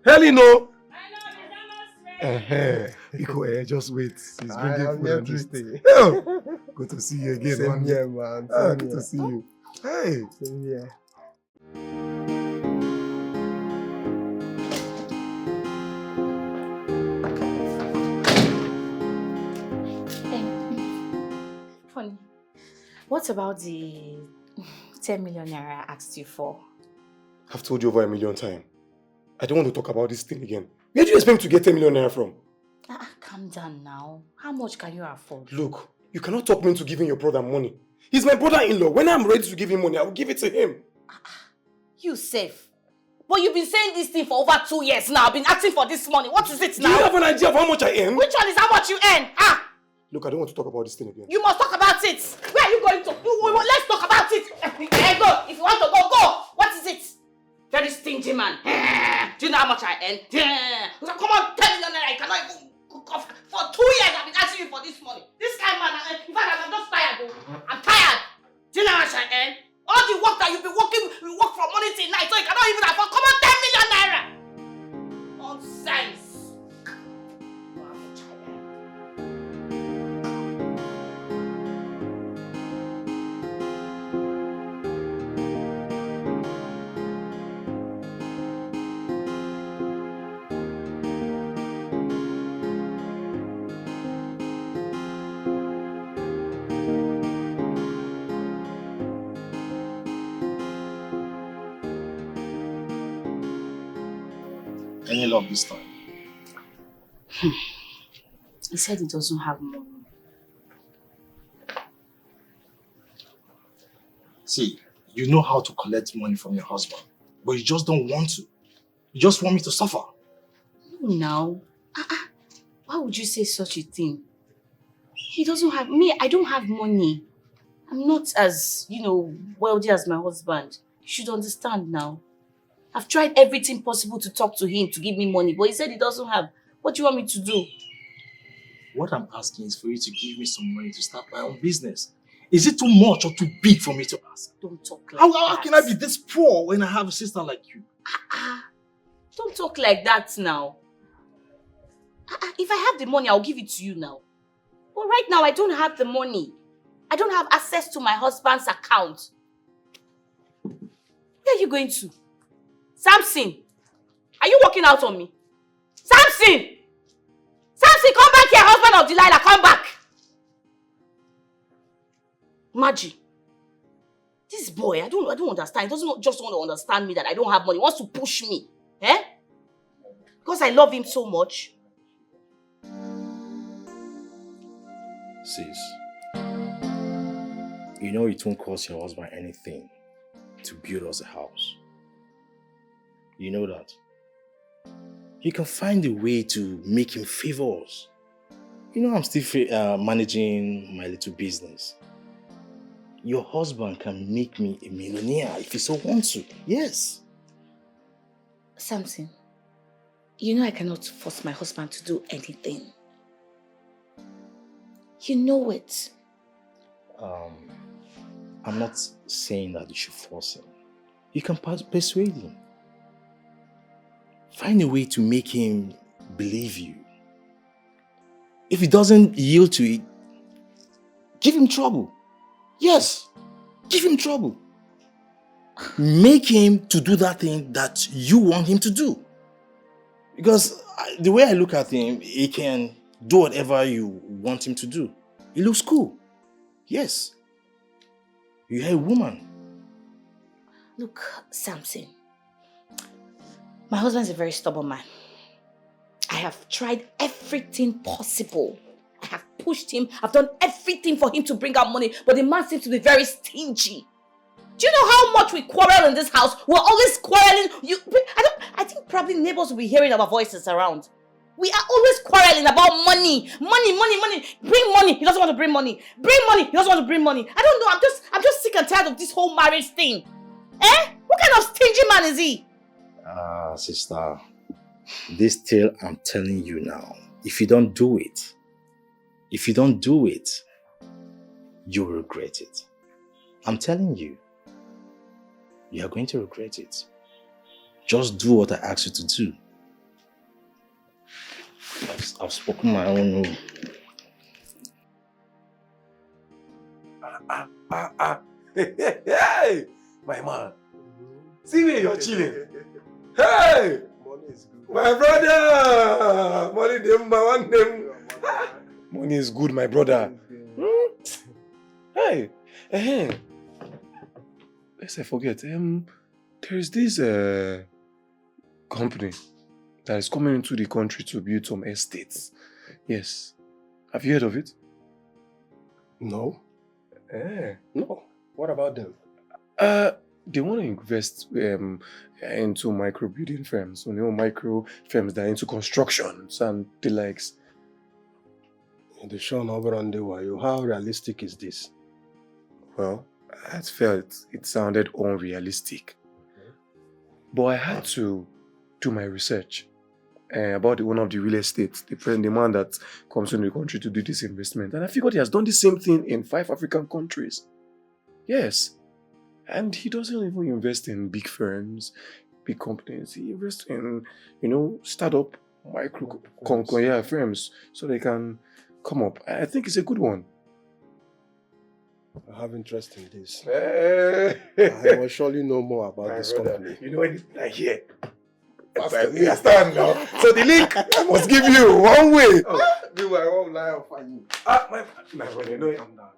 Helen, no. Just wait. He's bringing food and this. Oh, good to see you again. Same here, man. Good to see you. Hey. Same here. Funny. What about the 10 million naira I asked you for? I've told you over 1 million times. I don't want to talk about this thing again. Where do you expect me to get 10 million naira from? Calm down now. How much can you afford? Look, you cannot talk me into giving your brother money He's my brother-in-law. When I'm ready to give him money, I will give it to him. You safe. But you've been saying this thing for over 2 years now. I've been asking for this money. What is it now? Do you have an idea of how much I earn? Which one is how much you earn? Look, I don't want to talk about this thing again. You must talk about it. Where are you going to? Let's talk about it. Go. If you want to go, go. What is it? Very stingy man. Do you know how much I earn? Come on, tell me I cannot even cook off. For 2 years I've been asking you for this money. This kind of man, in fact, I'm just tired. I'm tired. Do you know how much I earn? All the work that you've been working, you work from morning till night, so you cannot even afford. Come on, 10 million naira. Nonsense. Any luck this time? He said he doesn't have money. See, you know how to collect money from your husband, but you just don't want to. You just want me to suffer. No, now. Why would you say such a thing? He doesn't have... Me, I don't have money. I'm not as, wealthy as my husband. You should understand now. I've tried everything possible to talk to him to give me money, but he said he doesn't have. What do you want me to do? What I'm asking is for you to give me some money to start my own business. Is it too much or too big for me to ask? Don't talk like How that. can I be this poor when I have a sister like you? Don't talk like that now. If I have the money, I'll give it to you now. But right now, I don't have the money. I don't have access to my husband's account. Where are you going to? Samson, are you walking out on me? Samson! Samson, come back here, husband of Delilah, come back! Maggie, this boy, I don't understand. He doesn't just want to understand me that I don't have money. He wants to push me. Because I love him so much. Sis, you know it won't cost your husband anything to build us a house. You know that. You can find a way to make him favor us. You know I'm still managing my little business. Your husband can make me a millionaire if he so wants to. Yes. Samson, you know I cannot force my husband to do anything. You know it. I'm not saying that you should force him. You can persuade him. Find a way to make him believe you. If he doesn't yield to it, give him trouble. Yes, give him trouble. Make him to do that thing that you want him to do. Because the way I look at him, he can do whatever you want him to do. He looks cool. Yes. You're a woman. Look, Samson. My husband's a very stubborn man. I have tried everything possible. I have pushed him. I've done everything for him to bring out money, but the man seems to be very stingy. Do you know how much we quarrel in this house? We're always quarreling. I think probably neighbors will be hearing our voices around. We are always quarreling about money. Money. Bring money. He doesn't want to bring money. Bring money. He doesn't want to bring money. I don't know. I'm just sick and tired of this whole marriage thing. What kind of stingy man is he? Sister, this tale I'm telling you now, if you don't do it, you will regret it. I'm telling you, you are going to regret it. Just do what I asked you to do. I've spoken my own rule. Hey, my man. See where you're chilling. Hey! Money is good. My brother! Money them, my one them. Money is good, my brother. Hey! Lest I forget, there is this company that is coming into the country to build some estates. Yes. Have you heard of it? No. No. What about them? They want to invest into micro building firms. Micro firms that are into constructions and the likes. The show how realistic is this? Well, I felt it sounded unrealistic. But I had to do my research about one of the real estate, the man that comes to the country to do this investment. And I figured he has done the same thing in 5 African countries. Yes. And he doesn't even invest in big firms, big companies. He invests in, startup micro firms so they can come up. I think it's a good one. I have interest in this. I will surely know more about this company. You know anything I hear? You understand now? So the link I must give you one way. Do I won't lie for you. My brother, you know I'm not.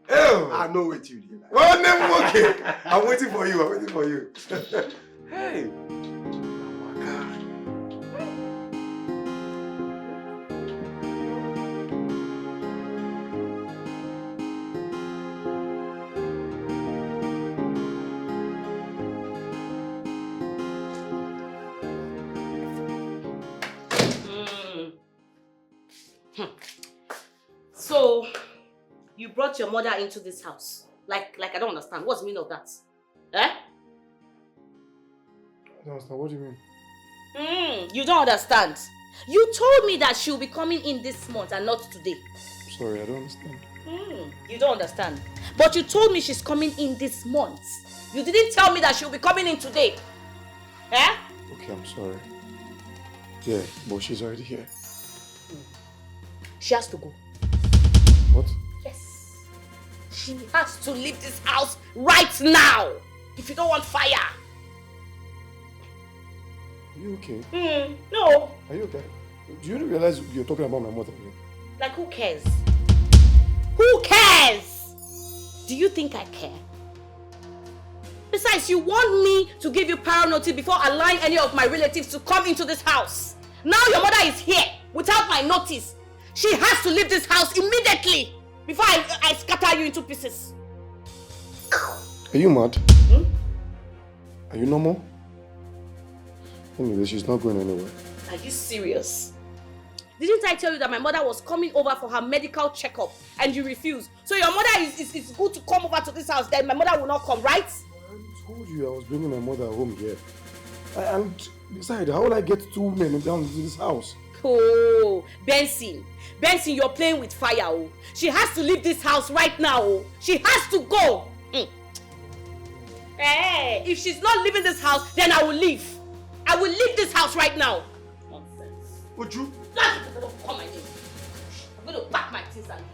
I know what you did. Oh, never okay. I'm waiting for you. Hey. So, you brought your mother into this house. Like I don't understand. What's the meaning of that? Eh? I don't understand. What do you mean? You don't understand. You told me that she'll be coming in this month and not today. Sorry, I don't understand. You don't understand. But you told me she's coming in this month. You didn't tell me that she'll be coming in today. Eh? Okay, I'm sorry. Yeah, but she's already here. She has to go. What? Yes. She has to leave this house right now. If you don't want fire. Are you okay? No. Are you okay? Do you realize you're talking about my mother here? Like, who cares? Who cares? Do you think I care? Besides, you want me to give you prior notice before allowing any of my relatives to come into this house. Now your mother is here without my notice. She has to leave this house immediately before I scatter you into pieces. Are you mad? Are you normal? Anyway, she's not going anywhere. Are you serious? Didn't I tell you that my mother was coming over for her medical checkup and you refused? So your mother is good to come over to this house, then my mother will not come, right? I told you I was bringing my mother home here. And besides, how will I get 2 men down to this house? Oh, Benson, you're playing with fire. Oh. She has to leave this house right now. Oh. She has to go. Hey, if she's not leaving this house, then I will leave. I will leave this house right now. Nonsense. Would you? Come again. I'm going to pack my things and leave.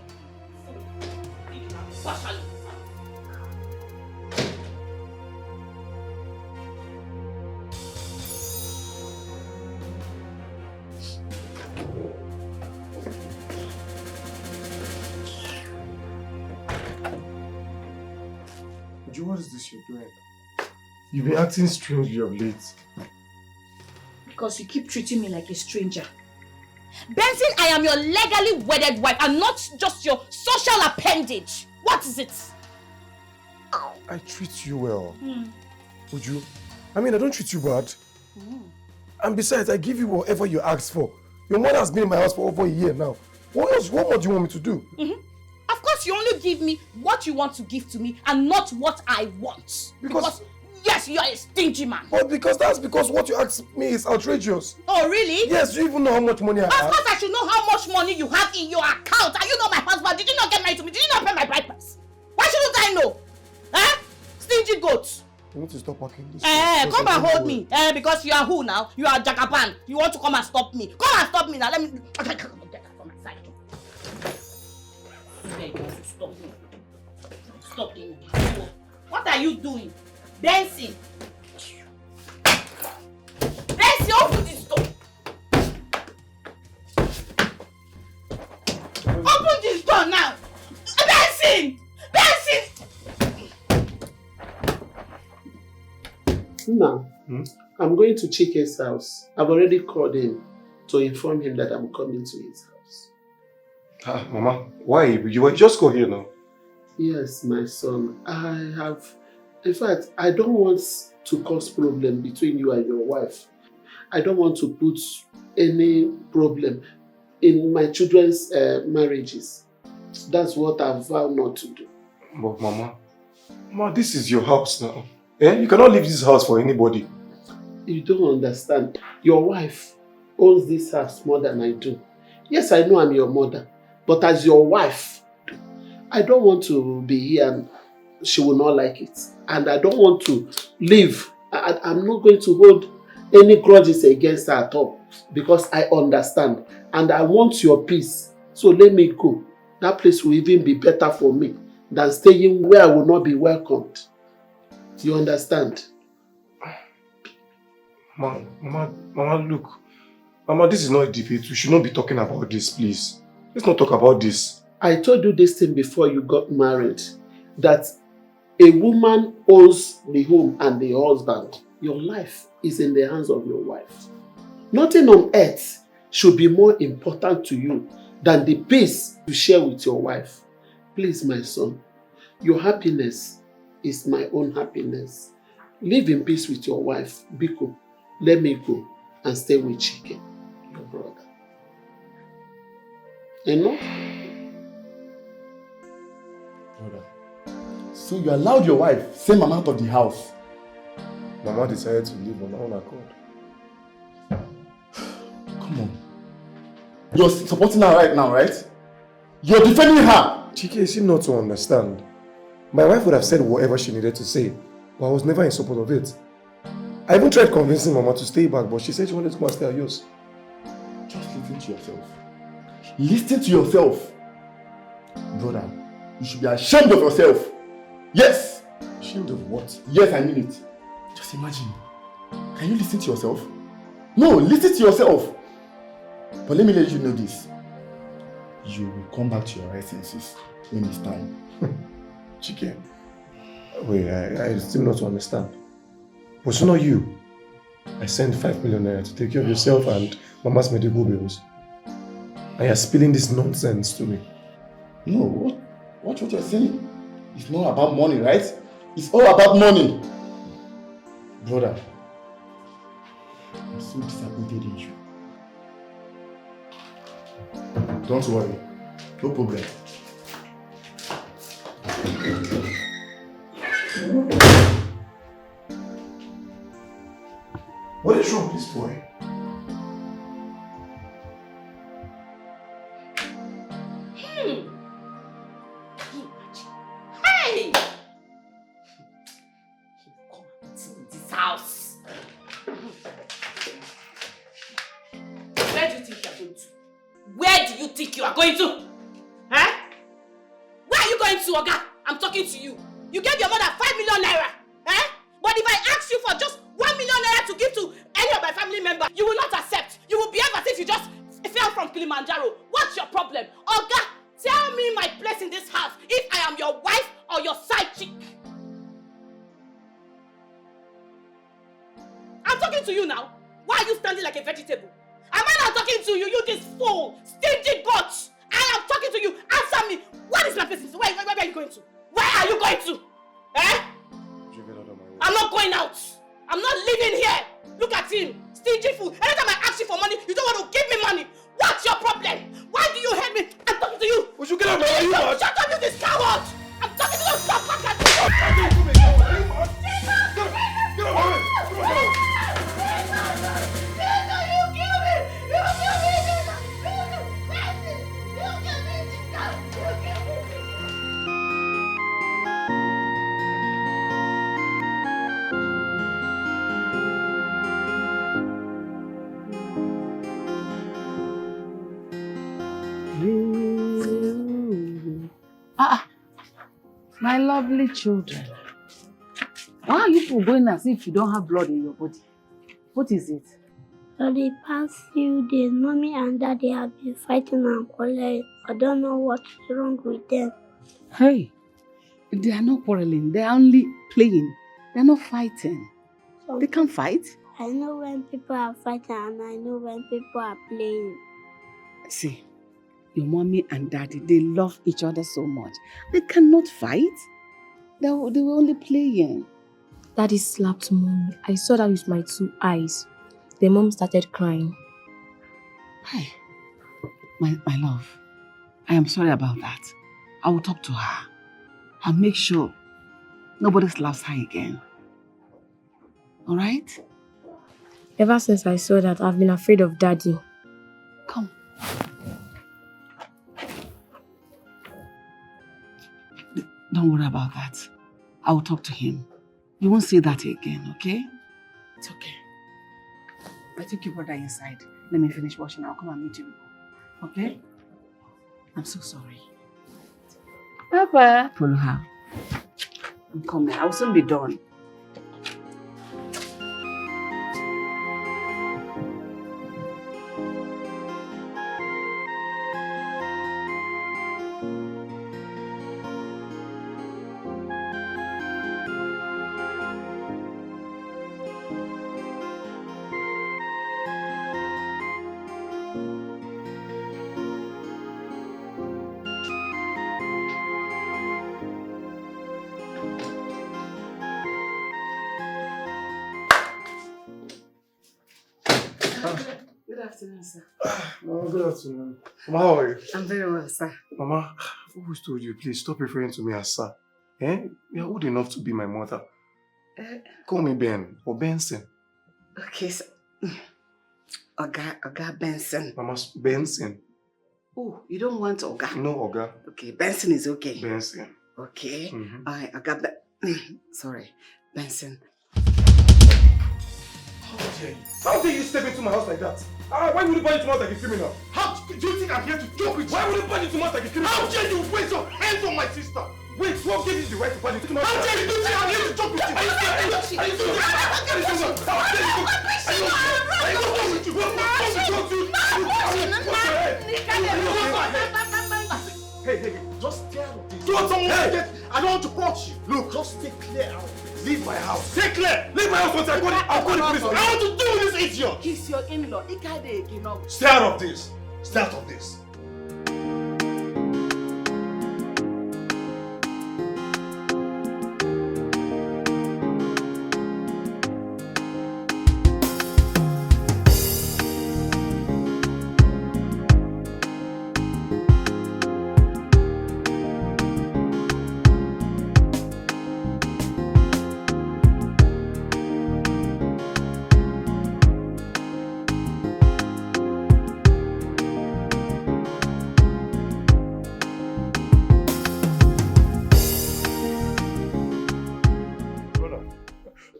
What is this you're doing? You've been acting strangely of late. Because you keep treating me like a stranger. Benson, I am your legally wedded wife and not just your social appendage. What is it? I treat you well. Would you? I mean, I don't treat you bad. And besides, I give you whatever you ask for. Your mother has been in my house for over a year now. What more do you want me to do? Of course, you only give me what you want to give to me and not what I want. Because yes, you are a stingy man. But that's because what you ask me is outrageous. Oh, really? Yes, you even know how much money I have. Of course, I should know how much money you have in your account. Are you not my husband? Did you not get married to me? Did you not pay my bride price? Why shouldn't I know? Stingy goat. You need to stop walking this way. Come and hold me. Because you are who now? You are Jagaban. You want to come and stop me. Come and stop me now. Let me get that from my side. Stop me. Stop me. What are you doing? Benson! Benson, open this door! Open this door now! Benson! Now, I'm going to Chike's house. I've already called him to inform him that I'm coming to his house. Mama, why? You just go here now. Yes, my son. In fact, I don't want to cause problem between you and your wife. I don't want to put any problem in my children's marriages. That's what I've vowed not to do. But Mama, this is your house now. You cannot leave this house for anybody. You don't understand. Your wife owns this house more than I do. Yes, I know I'm your mother, but as your wife, I don't want to be here and she will not like it. And I don't want to leave. I'm not going to hold any grudges against her at all because I understand and I want your peace. So let me go. That place will even be better for me than staying where I will not be welcomed. You understand? Mama, look. Mama, this is not a debate. We should not be talking about this, please. Let's not talk about this. I told you this thing before you got married, that a woman owns the home and the husband. Your life is in the hands of your wife. Nothing on earth should be more important to you than the peace you share with your wife. Please, my son, your happiness is my own happiness. Live in peace with your wife. Biko, let me go and stay with Chike, your brother. You know? Brother, so you allowed your wife send Mama out of the house? Mama decided to leave on her own accord. Come on. You're supporting her right now, right? You're defending her! Chike, you seem not to understand. My wife would have said whatever she needed to say, but I was never in support of it. I even tried convincing Mama to stay back, but she said she wanted to go and stay at yours. Just listen to yourself. Listen to yourself. Brother, you should be ashamed of yourself. Yes! Ashamed of what? Yes, I mean it. Just imagine. Can you listen to yourself? No, listen to yourself. But let me let you know this. You will come back to your right senses when it's time. Chike, wait, I still not understand. But it's not you. I sent 5 million naira to take care of yourself and Mama's medical bills. And you're spilling this nonsense to me. No, what you're saying? It's not about money, right? It's all about money. Brother, I'm so disappointed in you. Don't worry. No problem. What is wrong with this boy? Hey! Come in this house. Where do you think you are going to? Where do you think you are going to? Huh? Where are you going to, Oga? I'm talking to you. You gave your mother 5 million naira. Eh? But if I ask you for just 1 million naira to give to any of my family members, you will not accept. You will behave as if you just fell from Kilimanjaro. What's your problem? Oga, tell me my place in this house if I am your wife or your side chick. I'm talking to you now. Why are you standing like a vegetable? Am I not talking to you? You this fool, stingy goat. I am talking to you. Answer me. What is my business? Where are you going to? Where are you going to? Eh? I'm not going out. I'm not living here. Look at him. Stingy fool. Anytime I ask you for money, you don't want to give me money. What's your problem? Why do you hate me? I'm talking to you. Would you get out of my way? Shut up, you this coward. I'm talking to you. Stop back at me. Get out of my way. My lovely children. Why are you people going as if you don't have blood in your body? What is it? For the past few days, Mommy and Daddy have been fighting and quarreling. I don't know what's wrong with them. Hey, they are not quarreling. They are only playing. They are not fighting. They can't fight. I know when people are fighting and I know when people are playing. See, Your mommy and daddy, they love each other so much. They cannot fight. They were only playing. Daddy slapped mommy. I saw that with my 2 eyes. The mom started crying. Hi, my love. I am sorry about that. I will talk to her. I'll make sure nobody slaps her again. Alright? Ever since I saw that, I've been afraid of Daddy. Come. Don't worry about that. I will talk to him. You won't say that again, okay? It's okay. I take your brother inside. Let me finish washing. I'll come and meet you. Okay? I'm so sorry. Papa. Follow her. I'm coming. I'll soon be done. Good afternoon, sir. Oh, good afternoon. Mama, how are you? I'm very well, sir. Mama, I've always told you, please stop referring to me as sir. Eh? You're old enough to be my mother. Call me Ben or Benson. Okay, sir. Oga Benson. Mama, Benson. Oh, you don't want Oga? No, Oga. Okay, Benson is okay. Benson. Okay. Mm-hmm. Oga sorry, Benson. How dare you step into my house like that? Why would you burn into my house like a criminal? How do you think I'm here to joke with you? Why would you burn into my house like a criminal? How dare you raise your hands on my sister? Wait, what gave you the right to burn into my house? How dare you think I'm here to joke with you? Are you serious? Are you serious? Hey, just stay out of this. Don't someone I don't want to punch you. Look, just stay clear out. Leave my house. Stay clear. Leave my house once I'll call the police. I want to deal with this idiot. He's your in-law. Stay out of this. Stay out of this.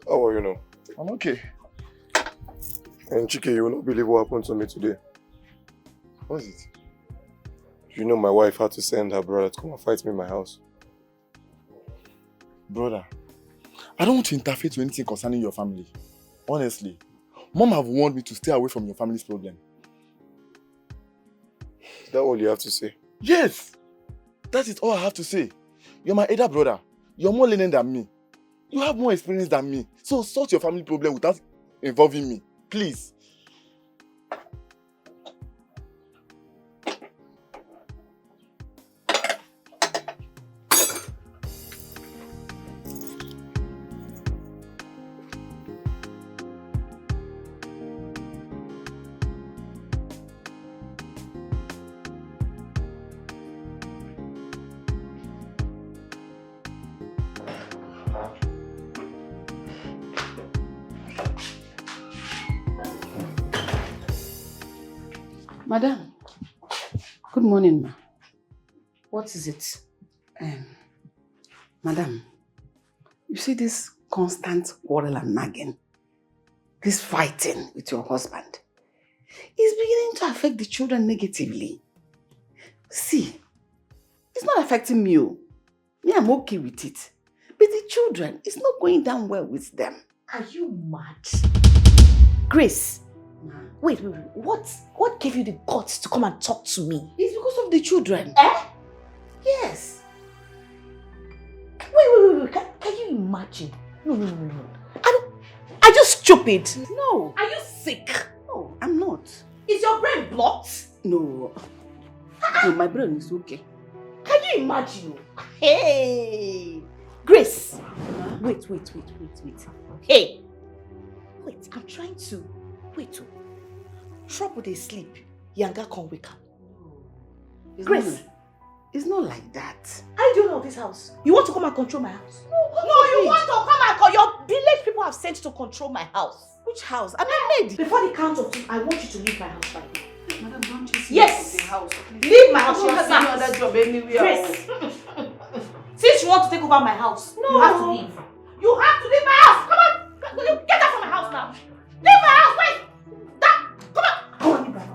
How are you now? I'm okay. And Chike, you will not believe what happened to me today. What is it? You know my wife had to send her brother to come and fight me in my house. Brother, I don't want to interfere to anything concerning your family. Honestly. Mom have warned me to stay away from your family's problem. Is that all you have to say? Yes! That is all I have to say. You're my elder brother. You're more lenient than me. You have more experience than me. So sort your family problem without involving me. Please. Madam, good morning, ma. What is it? Madam, you see this constant quarrel and nagging, this fighting with your husband, is beginning to affect the children negatively. See, it's not affecting me. Me, I'm okay with it. But the children, it's not going down well with them. Are you mad? Grace, wait. What gave you the guts to come and talk to me? It's because of the children. Yes. Wait. Can you imagine? No. Are you stupid? No. Are you sick? No, I'm not. Is your brain blocked? No. No, my brain is okay. Can you imagine? Hey! Grace! Wait. Hey! Wait, I'm trying to... Wait. Trouble they sleep. Yanga can't wake up. Grace! It's not like that. I do know this house. You want to come and control my house? No, you want to come and control... Your village people have sent to control my house. Which house? I'm a maid. Before the count of 2, I want you to leave my house right now. Madam, don't chase me out of the house, please. Leave my house. I don't have any other job anywhere. Grace. Since you want to take over my house, you have to leave. You have to leave my house. Come on. Will you get out from my house now? Leave my house. Wait. Come on. Come on, leave my house.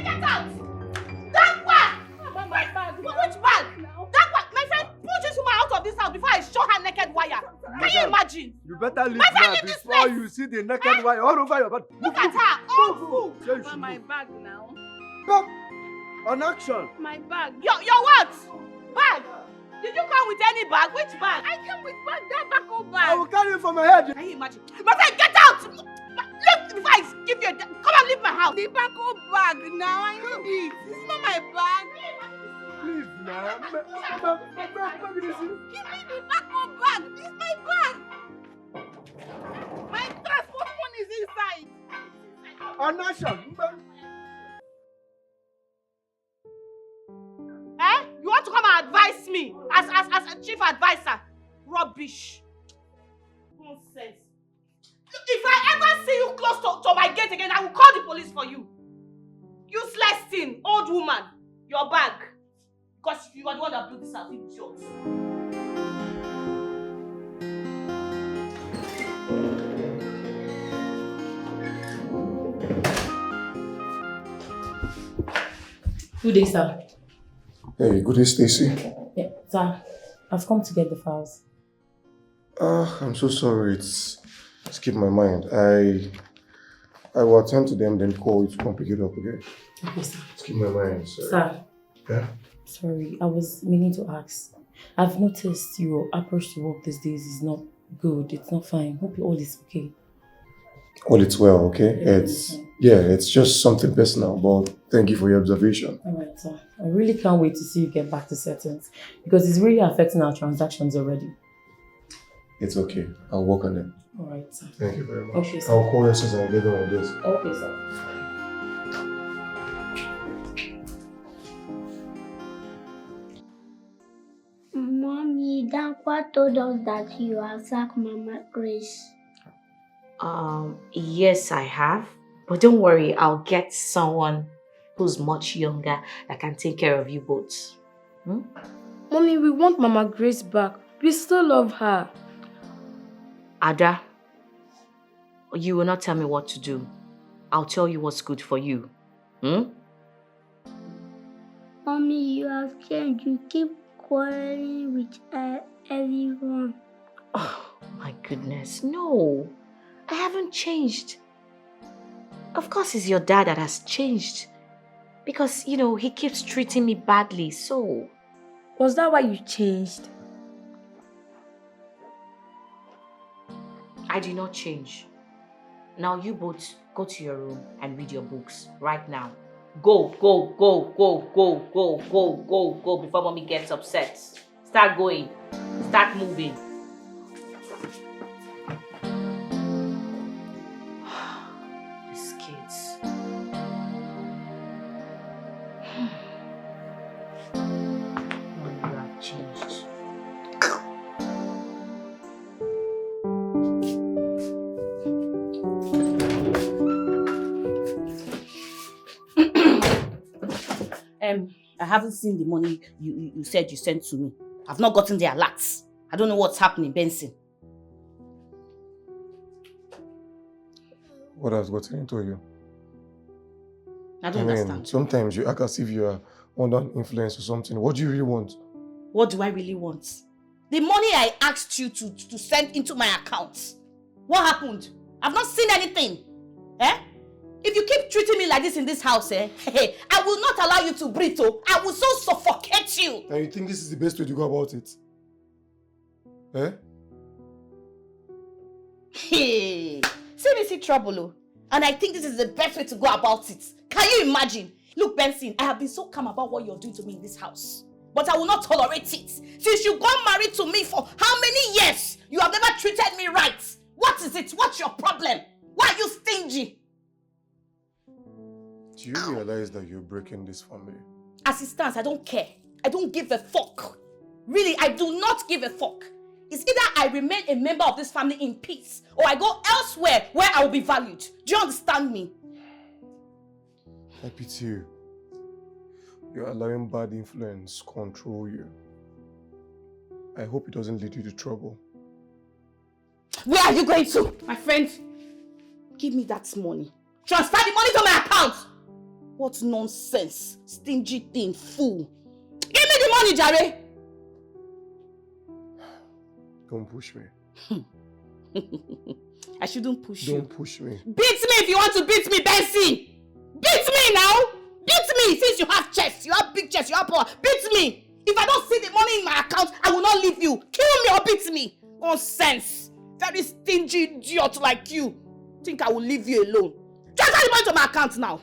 Get out. That one. My bag. Which bag? That one. My friend pushes woman out of this house before I show her naked wire. Can you imagine? You better leave My friend, now leave this before place. you see the naked wire all over your body. Look at her. All full. Move. My bag now. Come on action. My bag. Your what? Bag? Did you come with any bag? Which bag? I came with bag, that backup bag. I will carry it from my head. Can you imagine? My friend, get out! Leave before I give you a... Come and leave my house. The backup bag now, I need it. This is not my bag. Please now. Give me the backup bag. This is my bag. My transport phone is inside. On action. Eh? You want to come and advise me as a chief advisor? Rubbish. Nonsense. If I ever see you close to my gate again, I will call the police for you. Useless thing, old woman. Your bag. Because you are the one that blew this house, it's yours. Good day, sir. Hey, good day, Stacy. Yeah, sir. I've come to get the files. I'm so sorry. It's skipped my mind. I will attend to them, then call you to come pick it up, okay? Okay, sir. Skip my mind, sorry. Sir. Yeah? Sorry, I was meaning to ask. I've noticed your approach to work these days is not good. It's not fine. Hope all is okay. All it's well, okay? It's just something personal, but thank you for your observation. Alright, sir. I really can't wait to see you get back to settings because it's really affecting our transactions already. It's okay. I'll work on it. Alright, sir. Thank you very much. Okay, sir. I'll call you since I get done with this. Okay, sir. Mommy, Dankwa told us that you have sacked Mama Grace. Yes, I have. But don't worry, I'll get someone who's much younger that can take care of you both. Mommy, we want Mama Grace back. We still love her. Ada, you will not tell me what to do. I'll tell you what's good for you. Mommy, you have changed. You keep quarreling with everyone. Oh, my goodness. No, I haven't changed. Of course, it's your dad that has changed. Because, he keeps treating me badly, so... Was that why you changed? I did not change. Now you both go to your room and read your books right now. Go before mommy gets upset. Start going. Start moving. These kids. Mommy, you have changed. I haven't seen the money you said you sent to me. I've not gotten the alerts. I don't know what's happening, Benson. What has gotten into you? I don't understand. Sometimes you act as if you are under influence or something. What do you really want? What do I really want? The money I asked you to send into my account. What happened? I've not seen anything. If you keep treating me like this in this house, I will not allow you to breathe. I will so suffocate you. And you think this is the best way to go about it? See trouble, oh. And I think this is the best way to go about it. Can you imagine? Look, Benson, I have been so calm about what you're doing to me in this house. But I will not tolerate it. Since you got married to me for how many years? You have never treated me right. What is it? What's your problem? Why are you stingy? Do you realize that you're breaking this family? As it stands, I don't care. I don't give a fuck. Really, I do not give a fuck. It's either I remain a member of this family in peace or I go elsewhere where I will be valued. Do you understand me? I pity you. You're allowing bad influence control you. I hope it doesn't lead you to trouble. Where are you going to? My friend, give me that money. Transfer the money to my account. What nonsense. Stingy thing, fool. Give me the money, Jare. Don't push me. I shouldn't push you. Don't push me. Beat me if you want to beat me, Benson. Beat me now. Beat me. Since you have chest, you have big chest, you have power. Beat me. If I don't see the money in my account, I will not leave you. Kill me or beat me. Nonsense. Very stingy idiot like you. Think I will leave you alone. Transfer the money to my account now.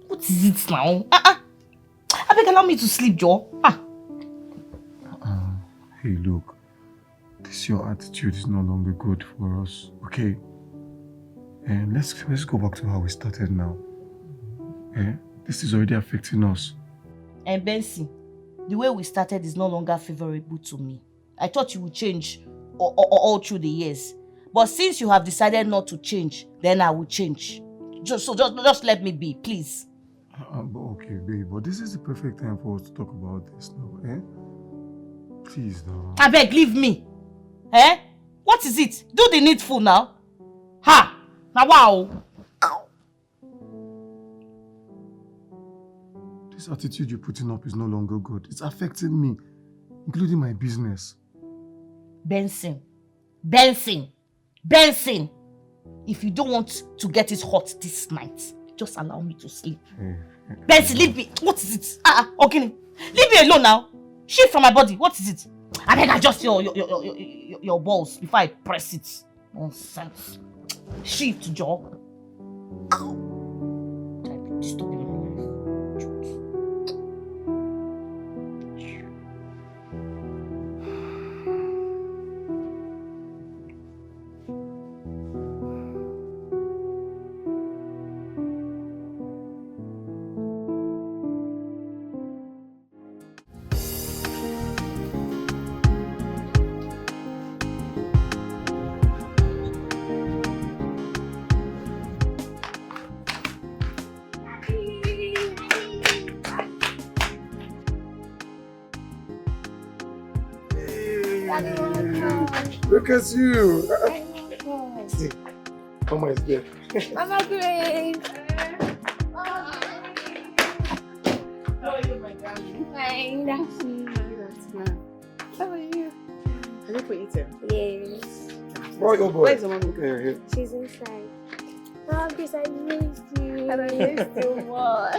What is it now? I beg, allow me to sleep, Joe. Hey, look. This your attitude is no longer good for us, okay? And let's go back to how we started now. This is already affecting us. And Benson, the way we started is no longer favorable to me. I thought you would change all through the years. But since you have decided not to change, then I will change. Just let me be, please. Okay, babe, but this is the perfect time for us to talk about this now, Please, now. I beg, leave me. What is it? Do the needful now. Ha! Now, wow. This attitude you're putting up is no longer good. It's affecting me, including my business. Benson. If you don't want to get it hot this night, just allow me to sleep. Benson, leave me. What is it? Okay. Leave me alone now. Shift from my body. What is it? I beg, adjust your balls before I press it. Nonsense. Shift, jaw. Disturbing. Look at you. See, Mama is there. Mama Grace. How are you, my darling? Fine. How are you? Have you put eating? Yes. Boy, oh boy. Where's the mommy? Here. She's inside. Mama Grace, I missed you. And I missed you more.